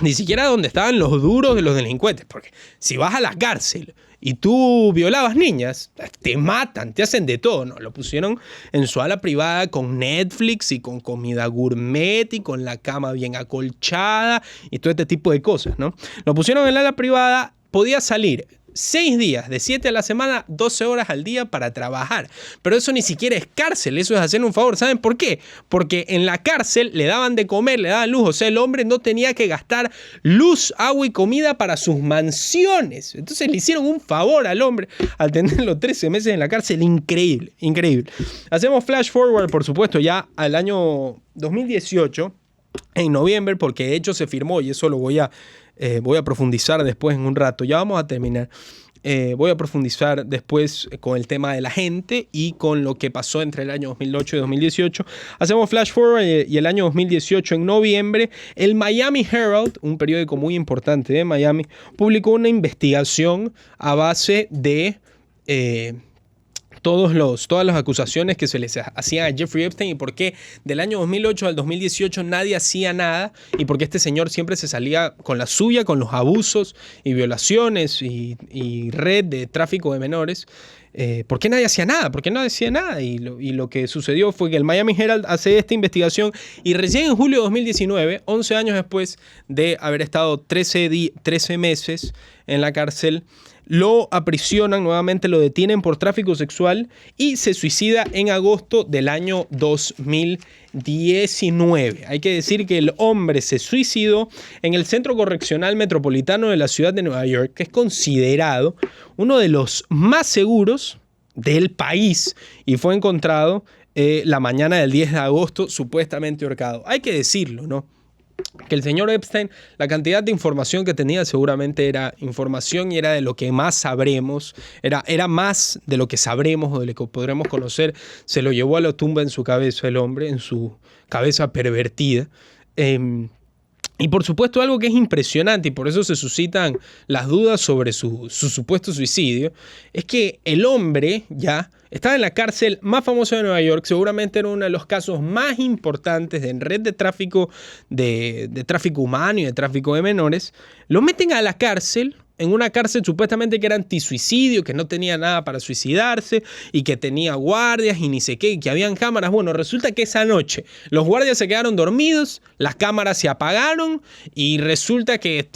ni siquiera donde estaban los duros de los delincuentes, porque si vas a la cárcel y tú violabas niñas, te matan, te hacen de todo, ¿no? Lo pusieron en su ala privada con Netflix y con comida gourmet y con la cama bien acolchada y todo este tipo de cosas, ¿no? Lo pusieron en el ala privada, podía salir 6 días, de 7 a la semana, 12 horas al día para trabajar. Pero eso ni siquiera es cárcel, eso es hacer un favor. ¿Saben por qué? Porque en la cárcel le daban de comer, le daban luz. O sea, el hombre no tenía que gastar luz, agua y comida para sus mansiones. Entonces le hicieron un favor al hombre al tenerlo 13 meses en la cárcel. Increíble, increíble. Hacemos flash forward, por supuesto, ya al año 2018, en noviembre, porque de hecho se firmó, y eso lo voy a profundizar después en un rato. Ya vamos a terminar. Voy a profundizar después con el tema de la gente y con lo que pasó entre el año 2008 y 2018. Hacemos flash forward y el año 2018, en noviembre, el Miami Herald, un periódico muy importante de Miami, publicó una investigación a base de todas las acusaciones que se les hacían a Jeffrey Epstein, y por qué del año 2008 al 2018 nadie hacía nada, y por qué este señor siempre se salía con la suya, con los abusos y violaciones y red de tráfico de menores. ¿Por qué nadie hacía nada? ¿Por qué no decía nada? Y lo que sucedió fue que el Miami Herald hace esta investigación, y recién en julio de 2019, 11 años después de haber estado 13 meses en la cárcel, lo aprisionan nuevamente, lo detienen por tráfico sexual y se suicida en agosto del año 2019. Hay que decir que el hombre se suicidó en el Centro Correccional Metropolitano de la ciudad de Nueva York, que es considerado uno de los más seguros del país, y fue encontrado la mañana del 10 de agosto supuestamente ahorcado. Hay que decirlo, ¿no? Que el señor Epstein, la cantidad de información que tenía seguramente era información y era de lo que más sabremos, era más de lo que sabremos o de lo que podremos conocer. Se lo llevó a la tumba en su cabeza el hombre, en su cabeza pervertida. Y por supuesto, algo que es impresionante, y por eso se suscitan las dudas sobre su supuesto suicidio, es que el hombre ya estaba en la cárcel más famosa de Nueva York. Seguramente era uno de los casos más importantes de red de tráfico humano y de tráfico de menores. Lo meten a la cárcel en una cárcel supuestamente que era antisuicidio, que no tenía nada para suicidarse y que tenía guardias y ni sé qué, y que habían cámaras. Bueno, resulta que esa noche los guardias se quedaron dormidos, las cámaras se apagaron y resulta que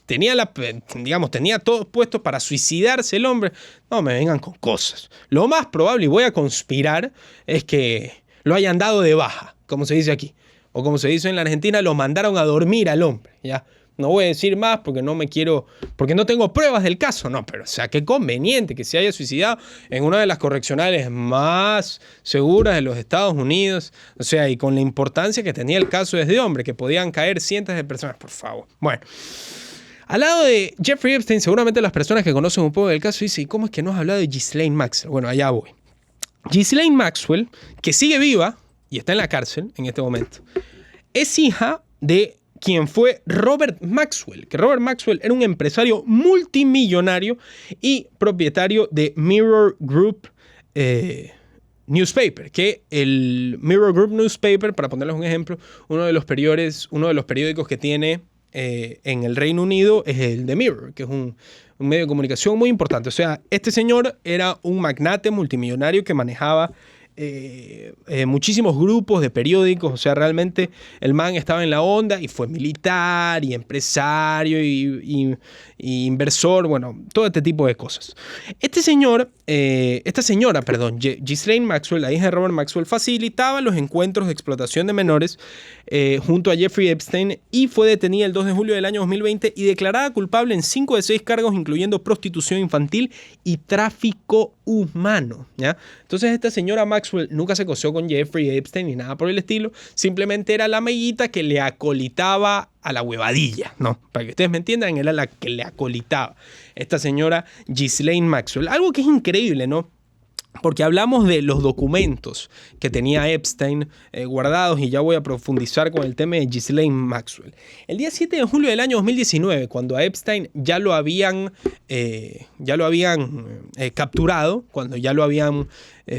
tenía todos puestos para suicidarse el hombre. No me vengan con cosas. Lo más probable, y voy a conspirar, es que lo hayan dado de baja, como se dice aquí. O como se dice en la Argentina, lo mandaron a dormir al hombre, ¿ya? No voy a decir más porque no tengo pruebas del caso, no, pero o sea, qué conveniente que se haya suicidado en una de las correccionales más seguras de los Estados Unidos, o sea, y con la importancia que tenía el caso de este hombre, que podían caer cientos de personas, por favor. Bueno, al lado de Jeffrey Epstein, seguramente las personas que conocen un poco del caso dicen, ¿y cómo es que no has hablado de Ghislaine Maxwell? Bueno, allá voy. Ghislaine Maxwell, que sigue viva y está en la cárcel en este momento, es hija de quien fue Robert Maxwell, que Robert Maxwell era un empresario multimillonario y propietario de Mirror Group Newspaper, que el Mirror Group Newspaper, para ponerles un ejemplo, uno de los periódicos que tiene en el Reino Unido es el de Mirror, que es un medio de comunicación muy importante. O sea, este señor era un magnate multimillonario que manejaba muchísimos grupos de periódicos. O sea, realmente el man estaba en la onda y fue militar y empresario y inversor, bueno, todo este tipo de cosas. Esta señora, Ghislaine Maxwell, la hija de Robert Maxwell, facilitaba los encuentros de explotación de menores junto a Jeffrey Epstein y fue detenida el 2 de julio del año 2020 y declarada culpable en 5 de 6 cargos, incluyendo prostitución infantil y tráfico humano, ¿ya? Entonces esta señora Maxwell nunca se cosió con Jeffrey Epstein ni nada por el estilo, simplemente era la amiguita que le acolitaba a la huevadilla, ¿no? Para que ustedes me entiendan, era la que le acolitaba esta señora Ghislaine Maxwell. Algo que es increíble, ¿no? Porque hablamos de los documentos que tenía Epstein guardados y ya voy a profundizar con el tema de Ghislaine Maxwell. El día 7 de julio del año 2019, cuando a Epstein ya lo habían capturado, cuando ya lo habían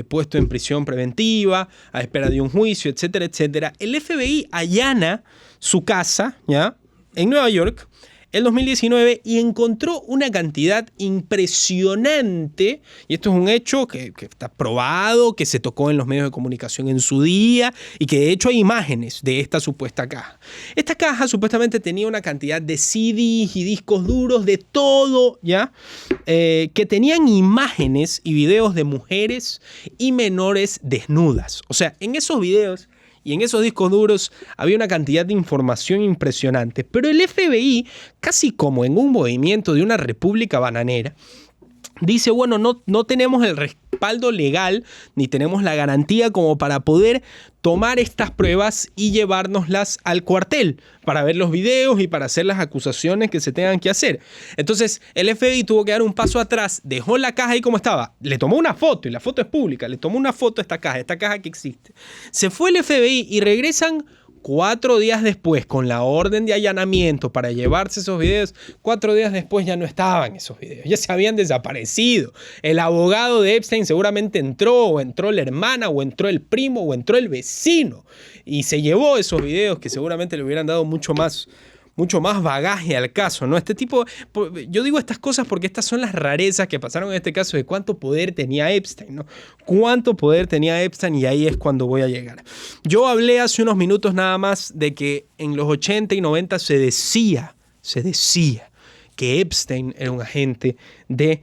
puesto en prisión preventiva, a espera de un juicio, etcétera, etcétera, el FBI allana su casa, ¿ya?, en Nueva York, el 2019, y encontró una cantidad impresionante, y esto es un hecho que está probado, que se tocó en los medios de comunicación en su día, y que de hecho hay imágenes de esta supuesta caja. Esta caja supuestamente tenía una cantidad de CDs y discos duros de todo, ¿ya? Que tenían imágenes y videos de mujeres y menores desnudas. O sea, en esos videos y en esos discos duros había una cantidad de información impresionante. Pero el FBI, casi como en un movimiento de una república bananera, dice, bueno, no tenemos el respaldo legal ni tenemos la garantía como para poder tomar estas pruebas y llevárnoslas al cuartel para ver los videos y para hacer las acusaciones que se tengan que hacer. Entonces el FBI tuvo que dar un paso atrás, dejó la caja ahí como estaba, le tomó una foto y la foto es pública, le tomó una foto a esta caja que existe. Se fue el FBI y regresan 4 días después con la orden de allanamiento para llevarse esos videos. 4 días después ya no estaban esos videos, ya se habían desaparecido. El abogado de Epstein seguramente entró, o entró la hermana, o entró el primo, o entró el vecino y se llevó esos videos que seguramente le hubieran dado mucho más bagaje al caso, ¿no? Yo digo estas cosas porque estas son las rarezas que pasaron en este caso de cuánto poder tenía Epstein, ¿no? Cuánto poder tenía Epstein, y ahí es cuando voy a llegar. Yo hablé hace unos minutos nada más de que en los 80 y 90 se decía que Epstein era un agente de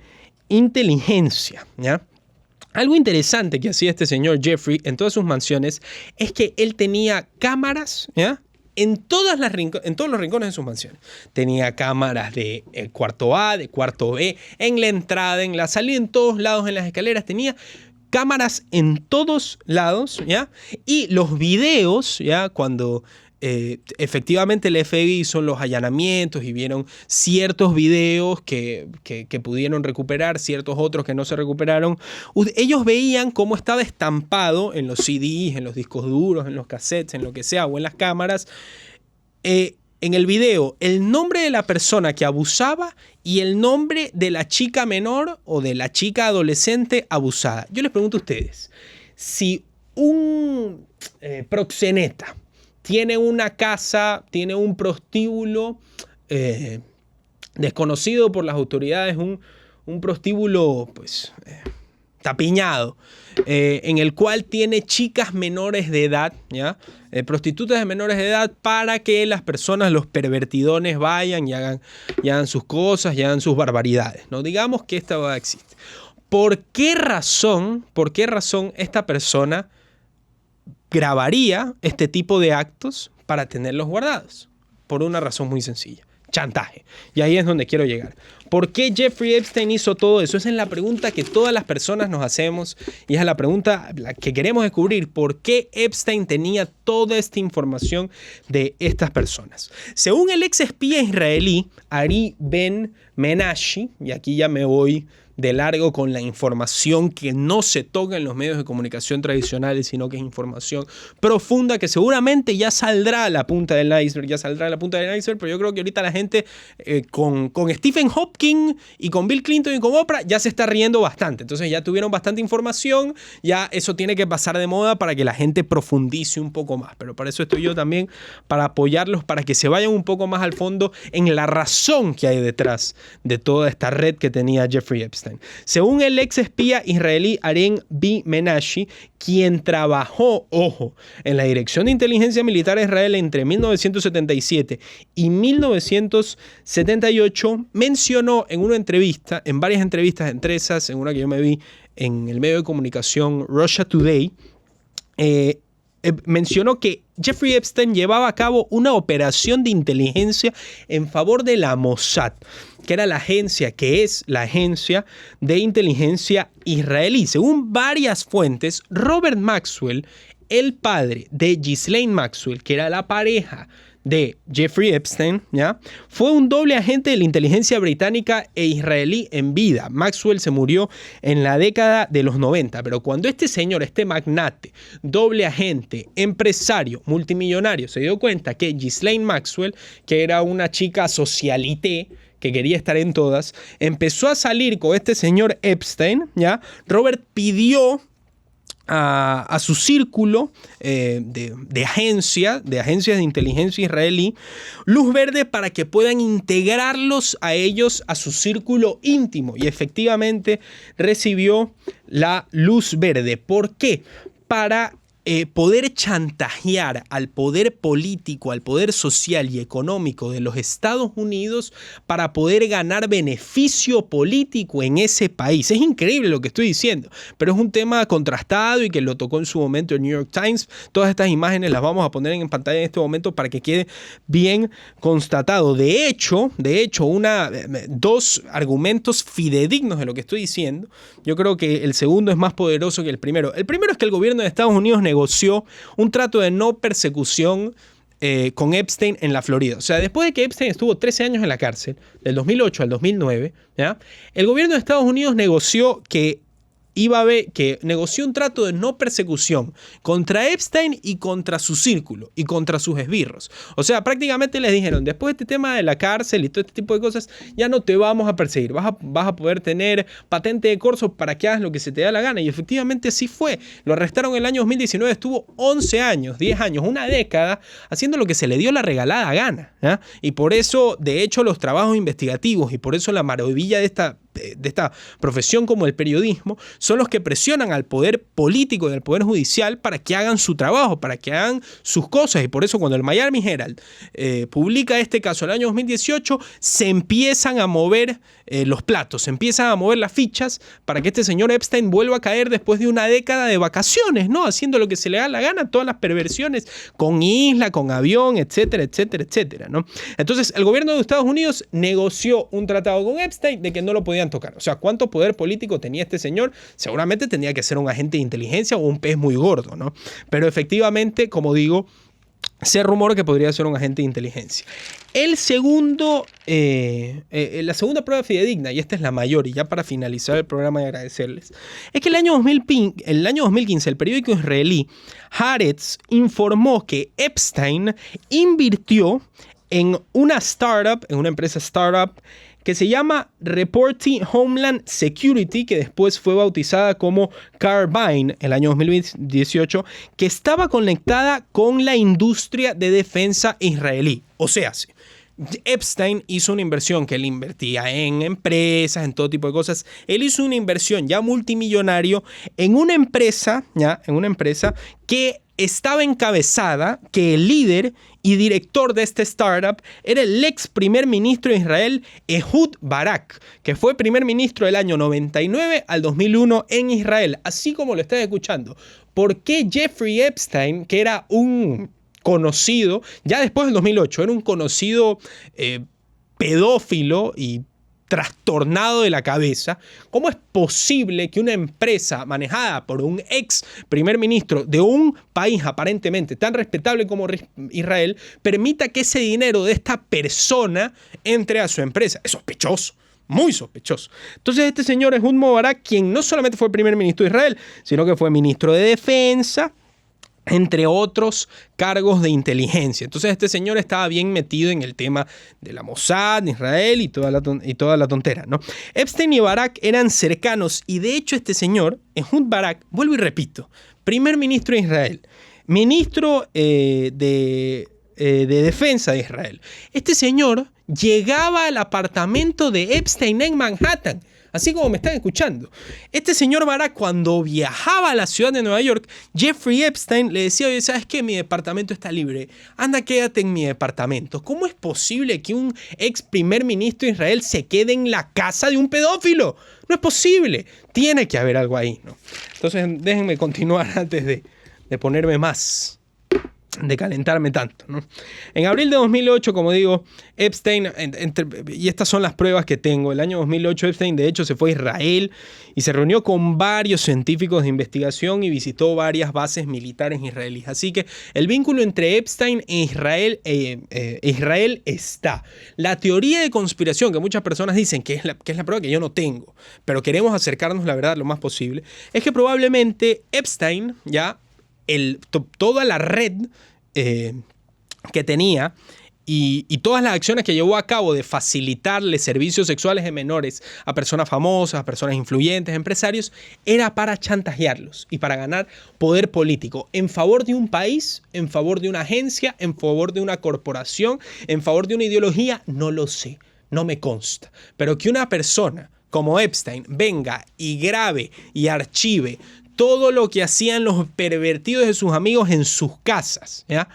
inteligencia, ¿ya? Algo interesante que hacía este señor Jeffrey en todas sus mansiones es que él tenía cámaras, ¿ya?, en todos los rincones de sus mansiones. Tenía cámaras de cuarto A, de cuarto B, en la entrada, en la salida, en todos lados, en las escaleras. Tenía cámaras en todos lados, ¿ya? Y los videos, ¿ya?, cuando efectivamente el FBI hizo los allanamientos y vieron ciertos videos que pudieron recuperar, ciertos otros que no se recuperaron, ellos veían cómo estaba estampado en los CDs, en los discos duros, en los cassettes, en lo que sea, o en las cámaras, en el video, el nombre de la persona que abusaba y el nombre de la chica menor o de la chica adolescente abusada. Yo les pregunto a ustedes, si un proxeneta tiene una casa, tiene un prostíbulo desconocido por las autoridades, un prostíbulo pues tapiñado, en el cual tiene chicas menores de edad, ¿ya? Prostitutas de menores de edad, para que las personas, los pervertidones, vayan y hagan sus cosas y hagan sus barbaridades, ¿no? Digamos que esta boda existe. ¿Por qué razón esta persona grabaría este tipo de actos para tenerlos guardados? Por una razón muy sencilla: chantaje. Y ahí es donde quiero llegar. ¿Por qué Jeffrey Epstein hizo todo eso? Esa es la pregunta que todas las personas nos hacemos, y es la pregunta que queremos descubrir. ¿Por qué Epstein tenía toda esta información de estas personas? Según el ex espía israelí Ari Ben Menashe, y aquí ya me voy de largo con la información que no se toca en los medios de comunicación tradicionales, sino que es información profunda que seguramente ya saldrá a la punta del iceberg, pero yo creo que ahorita la gente con Stephen Hawking y con Bill Clinton y con Oprah ya se está riendo bastante. Entonces ya tuvieron bastante información, ya eso tiene que pasar de moda para que la gente profundice un poco más. Pero para eso estoy yo también, para apoyarlos, para que se vayan un poco más al fondo en la razón que hay detrás de toda esta red que tenía Jeffrey Epstein. Según el ex espía israelí Ari Ben Menashe, quien trabajó, ojo, en la Dirección de Inteligencia Militar de Israel entre 1977 y 1978, mencionó en una entrevista, en varias entrevistas, entre esas, en una que yo me vi en el medio de comunicación Russia Today, mencionó que Jeffrey Epstein llevaba a cabo una operación de inteligencia en favor de la Mossad, que era la agencia, que es la agencia de inteligencia israelí. Según varias fuentes, Robert Maxwell, el padre de Ghislaine Maxwell, que era la pareja de Jeffrey Epstein, ¿ya?, fue un doble agente de la inteligencia británica e israelí en vida. Maxwell se murió en la década de los 90, pero cuando este señor, este magnate, doble agente, empresario, multimillonario, se dio cuenta que Ghislaine Maxwell, que era una chica socialité, que quería estar en todas, empezó a salir con este señor Epstein, ¿ya?, Robert pidió a su círculo de agencias de inteligencia israelí luz verde para que puedan integrarlos a ellos a su círculo íntimo, y efectivamente recibió la luz verde. ¿Por qué? Para poder chantajear al poder político, al poder social y económico de los Estados Unidos para poder ganar beneficio político en ese país. Es increíble lo que estoy diciendo, pero es un tema contrastado y que lo tocó en su momento el New York Times. Todas estas imágenes las vamos a poner en pantalla en este momento para que quede bien constatado. De hecho, dos argumentos fidedignos de lo que estoy diciendo. Yo creo que el segundo es más poderoso que el primero. El primero es que el gobierno de Estados Unidos negoció un trato de no persecución con Epstein en la Florida. O sea, después de que Epstein estuvo 13 años en la cárcel, del 2008 al 2009, ¿ya?, el gobierno de Estados Unidos negoció un trato de no persecución contra Epstein y contra su círculo y contra sus esbirros. O sea, prácticamente les dijeron: después de este tema de la cárcel y todo este tipo de cosas, ya no te vamos a perseguir, vas a poder tener patente de corso para que hagas lo que se te da la gana. Y efectivamente así fue. Lo arrestaron en el año 2019, estuvo 11 años, 10 años, una década haciendo lo que se le dio la regalada gana, ¿ya? Y por eso, de hecho, los trabajos investigativos, y por eso la maravilla de esta profesión como el periodismo, son los que presionan al poder político y al poder judicial para que hagan su trabajo, para que hagan sus cosas. Y por eso, cuando el Miami Herald publica este caso en el año 2018, se empiezan a mover los platos, se empiezan a mover las fichas para que este señor Epstein vuelva a caer después de una década de vacaciones, ¿no?, haciendo lo que se le da la gana, todas las perversiones con isla, con avión, etcétera, etcétera, etcétera, ¿no? Entonces, el gobierno de Estados Unidos negoció un tratado con Epstein de que no lo podían tocar. O sea, ¿cuánto poder político tenía este señor? Seguramente tenía que ser un agente de inteligencia o un pez muy gordo, ¿no? Pero efectivamente, como digo, se rumora que podría ser un agente de inteligencia. La segunda prueba fidedigna, y esta es la mayor, y ya para finalizar el programa y agradecerles, es que el año 2015 el periódico israelí Haaretz informó que Epstein invirtió en una empresa startup que se llama Reporting Homeland Security, que después fue bautizada como Carbine el año 2018, que estaba conectada con la industria de defensa israelí. O sea, Epstein hizo una inversión que él invertía en empresas, en todo tipo de cosas. Él hizo una inversión ya multimillonario en una empresa, que estaba encabezada, que el líder y director de este startup era el ex primer ministro de Israel, Ehud Barak, que fue primer ministro del año 99 al 2001 en Israel, así como lo estás escuchando. ¿Por qué Jeffrey Epstein, que era un conocido, ya después del 2008, era un conocido pedófilo y trastornado de la cabeza? ¿Cómo es posible que una empresa manejada por un ex primer ministro de un país aparentemente tan respetable como Israel permita que ese dinero de esta persona entre a su empresa? Es sospechoso. Muy sospechoso. Entonces este señor Ehud Barak, quien no solamente fue primer ministro de Israel, sino que fue ministro de Defensa, entre otros cargos de inteligencia. Entonces este señor estaba bien metido en el tema de la Mossad, de Israel y toda la tontera, ¿no? Epstein y Barak eran cercanos y de hecho este señor, Ehud Barak, vuelvo y repito, primer ministro de Israel, ministro de Defensa de Israel. Este señor llegaba al apartamento de Epstein en Manhattan, así como me están escuchando. Este señor Barak, cuando viajaba a la ciudad de Nueva York, Jeffrey Epstein le decía: oye, ¿sabes qué? Mi departamento está libre. Anda, quédate en mi departamento. ¿Cómo es posible que un ex primer ministro de Israel se quede en la casa de un pedófilo? No es posible. Tiene que haber algo ahí, ¿no? Entonces, déjenme continuar antes de ponerme más, de calentarme tanto, ¿no? En abril de 2008, como digo, Epstein, y estas son las pruebas que tengo, el año 2008 Epstein de hecho se fue a Israel y se reunió con varios científicos de investigación y visitó varias bases militares israelíes. Así que el vínculo entre Epstein e Israel está. La teoría de conspiración que muchas personas dicen que es la prueba que yo no tengo, pero queremos acercarnos a la verdad lo más posible, es que probablemente Epstein, ya toda la red que tenía y todas las acciones que llevó a cabo de facilitarle servicios sexuales de menores a personas famosas, a personas influyentes, empresarios, era para chantajearlos y para ganar poder político en favor de un país, en favor de una agencia, en favor de una corporación, en favor de una ideología. No lo sé, no me consta, pero que una persona como Epstein venga y grabe y archive todo lo que hacían los pervertidos de sus amigos en sus casas, ¿ya?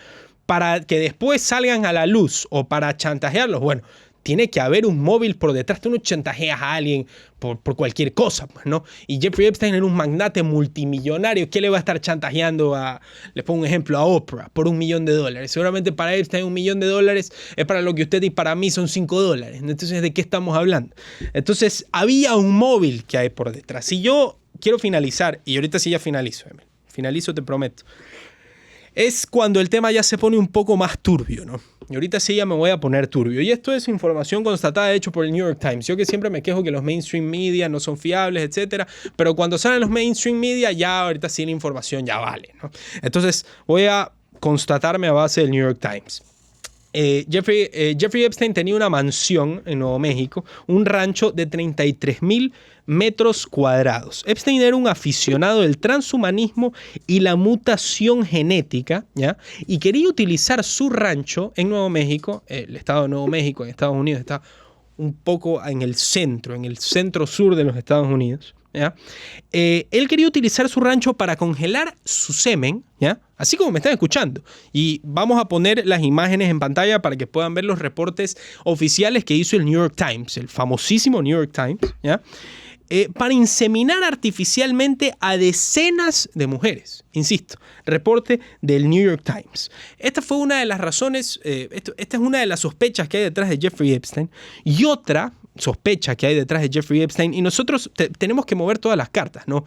Para que después salgan a la luz o para chantajearlos. Bueno, tiene que haber un móvil por detrás. Tú no chantajeas a alguien por cualquier cosa, pues, ¿no? Y Jeffrey Epstein era un magnate multimillonario. ¿Qué le va a estar chantajeando le pongo un ejemplo, a Oprah por $1 millón? Seguramente para Epstein $1 millón es para lo que usted y para mí son $5. Entonces, ¿de qué estamos hablando? Entonces, había un móvil que hay por detrás. Y yo quiero finalizar, y ahorita sí ya finalizo, Emil. Finalizo, te prometo. Es cuando el tema ya se pone un poco más turbio, ¿no? Y ahorita sí ya me voy a poner turbio. Y esto es información constatada, de hecho, por el New York Times. Yo que siempre me quejo que los mainstream media no son fiables, etcétera. Pero cuando salen los mainstream media, ya ahorita sí la información ya vale, ¿no? Entonces voy a constatarme a base del New York Times. Jeffrey Epstein tenía una mansión en Nuevo México, un rancho de 33,000 metros cuadrados. Epstein era un aficionado del transhumanismo y la mutación genética, ¿ya? Y quería utilizar su rancho en Nuevo México, el estado de Nuevo México en Estados Unidos está un poco en el centro sur de los Estados Unidos, ¿ya? Él quería utilizar su rancho para congelar su semen, ¿ya? Así como me están escuchando. Y vamos a poner las imágenes en pantalla para que puedan ver los reportes oficiales que hizo el New York Times, el famosísimo New York Times, ¿ya? Para inseminar artificialmente a decenas de mujeres. Insisto, reporte del New York Times. Esta fue una de las razones, esta es una de las sospechas que hay detrás de Jeffrey Epstein. Y otra sospecha que hay detrás de Jeffrey Epstein, y nosotros tenemos que mover todas las cartas, ¿no?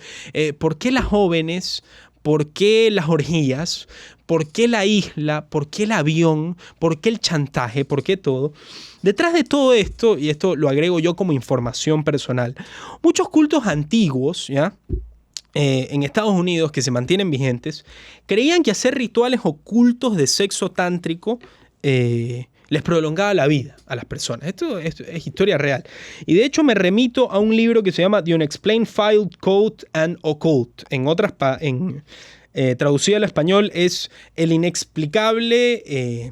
¿Por qué las jóvenes? ¿Por qué las orgías? ¿Por qué la isla? ¿Por qué el avión? ¿Por qué el chantaje? ¿Por qué todo? Detrás de todo esto, y esto lo agrego yo como información personal, muchos cultos antiguos, ¿ya? En Estados Unidos que se mantienen vigentes, creían que hacer rituales ocultos de sexo tántrico les prolongaba la vida a las personas. Esto es historia real. Y de hecho me remito a un libro que se llama The Unexplained Field Code and Occult. Traducido al español es El inexplicable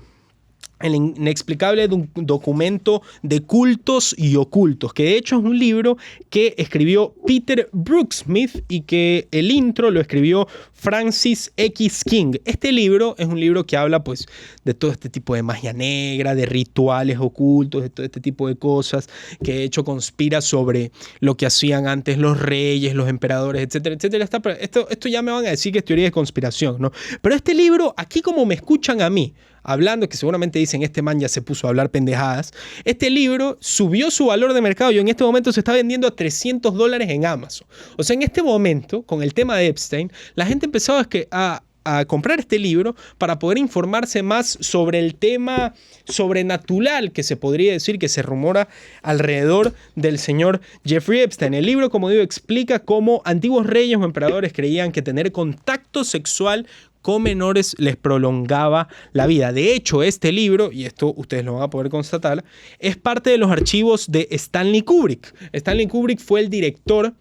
El inexplicable documento de cultos y ocultos, que de hecho es un libro que escribió Peter Brooksmith y que el intro lo escribió Francis X. King. Este libro es un libro que habla pues de todo este tipo de magia negra, de rituales ocultos, de todo este tipo de cosas, que de hecho conspira sobre lo que hacían antes los reyes, los emperadores, etcétera, etcétera. Esto ya me van a decir que es teoría de conspiración, ¿no? Pero este libro, aquí como me escuchan a mí, hablando, que seguramente dicen, este man ya se puso a hablar pendejadas. Este libro subió su valor de mercado y en este momento se está vendiendo a $300 en Amazon. O sea, en este momento, con el tema de Epstein, la gente empezó a comprar este libro para poder informarse más sobre el tema sobrenatural que se podría decir que se rumora alrededor del señor Jeffrey Epstein. El libro, como digo, explica cómo antiguos reyes o emperadores creían que tener contacto sexual con menores les prolongaba la vida. De hecho, este libro, y esto ustedes lo van a poder constatar, es parte de los archivos de Stanley Kubrick. Stanley Kubrick fue el director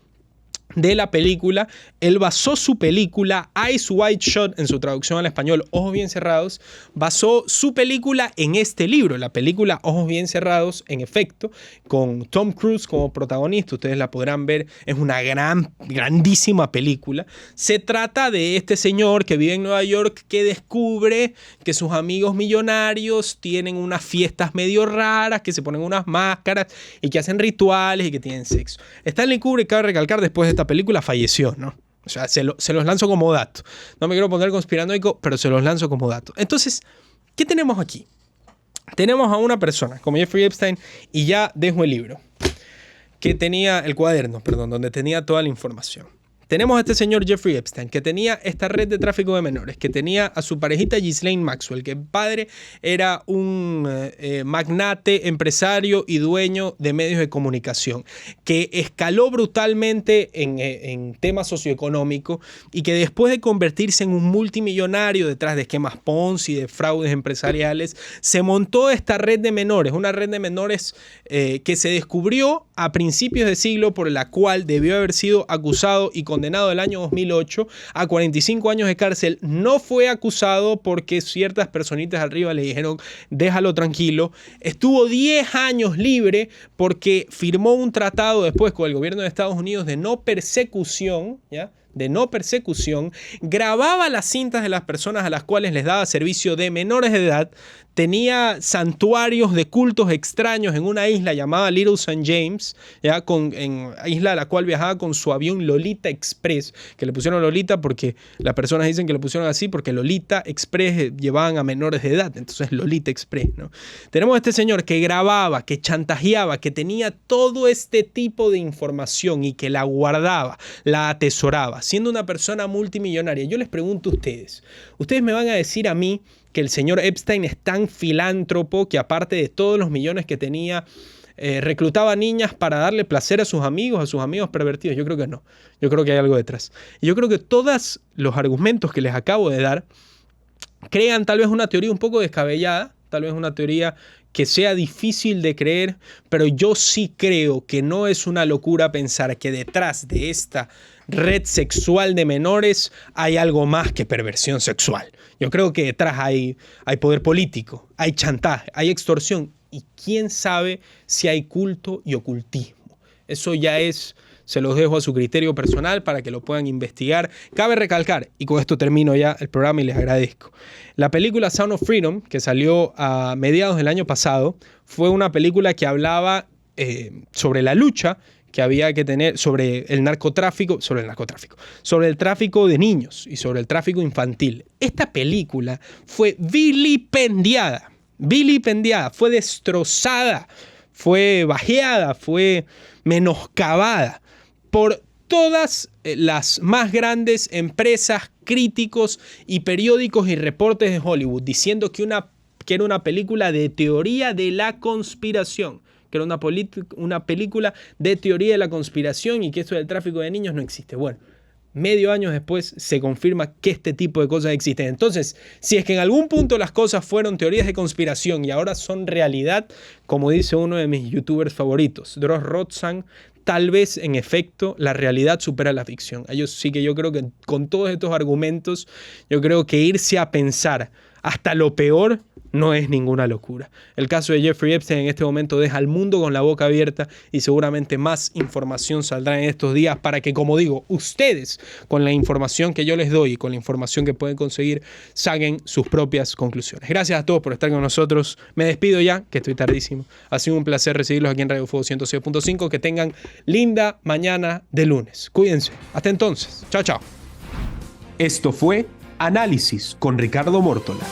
de la película. Él basó su película Eyes Wide Shut, en su traducción al español Ojos Bien Cerrados, basó su película en este libro, la película Ojos Bien Cerrados, en efecto, con Tom Cruise como protagonista. Ustedes la podrán ver, es una grandísima película. Se trata de este señor que vive en Nueva York, que descubre que sus amigos millonarios tienen unas fiestas medio raras, que se ponen unas máscaras y que hacen rituales y que tienen sexo. Stanley Kubrick, cabe recalcar, después de esta película falleció, ¿no? O sea, se los lanzo como dato. No me quiero poner conspiranoico, pero se los lanzo como dato. Entonces, ¿qué tenemos aquí? Tenemos a una persona como Jeffrey Epstein, y ya dejo el libro, que tenía el cuaderno, perdón, donde tenía toda la información. Tenemos a este señor Jeffrey Epstein, que tenía esta red de tráfico de menores, que tenía a su parejita Ghislaine Maxwell, que el padre era un magnate, empresario y dueño de medios de comunicación, que escaló brutalmente en temas socioeconómicos y que después de convertirse en un multimillonario detrás de esquemas Ponzi, de fraudes empresariales, se montó esta red de menores, una red de menores que se descubrió a principios de siglo, por la cual debió haber sido acusado y condenado el año 2008 a 45 años de cárcel. No fue acusado porque ciertas personitas arriba le dijeron déjalo tranquilo. Estuvo 10 años libre porque firmó un tratado después con el gobierno de Estados Unidos de no persecución, ¿ya? De no persecución, grababa las cintas de las personas a las cuales les daba servicio de menores de edad, tenía santuarios de cultos extraños en una isla llamada Little St. James, ¿ya? En isla a la cual viajaba con su avión Lolita Express, que le pusieron Lolita porque las personas dicen que le pusieron así porque Lolita Express llevaban a menores de edad, entonces Lolita Express, ¿no? Tenemos a este señor que grababa, que chantajeaba, que tenía todo este tipo de información y que la guardaba, la atesoraba, siendo una persona multimillonaria. Yo les pregunto a ustedes me van a decir a mí que el señor Epstein es tan filántropo que, aparte de todos los millones que tenía, reclutaba niñas para darle placer a sus amigos pervertidos? Yo creo que no. Yo creo que hay algo detrás. Y yo creo que todos los argumentos que les acabo de dar crean tal vez una teoría un poco descabellada, tal vez una teoría que sea difícil de creer, pero yo sí creo que no es una locura pensar que detrás de esta red sexual de menores hay algo más que perversión sexual. Yo creo que detrás hay poder político, hay chantaje, hay extorsión y quién sabe si hay culto y ocultismo. Eso ya se los dejo a su criterio personal para que lo puedan investigar. Cabe recalcar, y con esto termino ya el programa y les agradezco, la película Sound of Freedom, que salió a mediados del año pasado, fue una película que hablaba sobre la lucha que había que tener sobre el narcotráfico, sobre el tráfico de niños y sobre el tráfico infantil. Esta película fue vilipendiada, fue destrozada, fue bajeada, fue menoscabada por todas las más grandes empresas, críticos y periódicos y reportes de Hollywood, diciendo que era una película de teoría de la conspiración, que era una película de teoría de la conspiración y que esto del tráfico de niños no existe. Bueno, medio año después se confirma que este tipo de cosas existen. Entonces, si es que en algún punto las cosas fueron teorías de conspiración y ahora son realidad, como dice uno de mis youtubers favoritos, Dross Rotzan, tal vez en efecto la realidad supera la ficción. Yo creo que con todos estos argumentos, yo creo que irse a pensar hasta lo peor no es ninguna locura. El caso de Jeffrey Epstein en este momento deja al mundo con la boca abierta y seguramente más información saldrá en estos días para que, como digo, ustedes, con la información que yo les doy y con la información que pueden conseguir, saquen sus propias conclusiones. Gracias a todos por estar con nosotros. Me despido ya, que estoy tardísimo. Ha sido un placer recibirlos aquí en Radio Fuego 106.5. Que tengan linda mañana de lunes. Cuídense. Hasta entonces. Chao, chao. Esto fue Análisis con Ricardo Mórtola.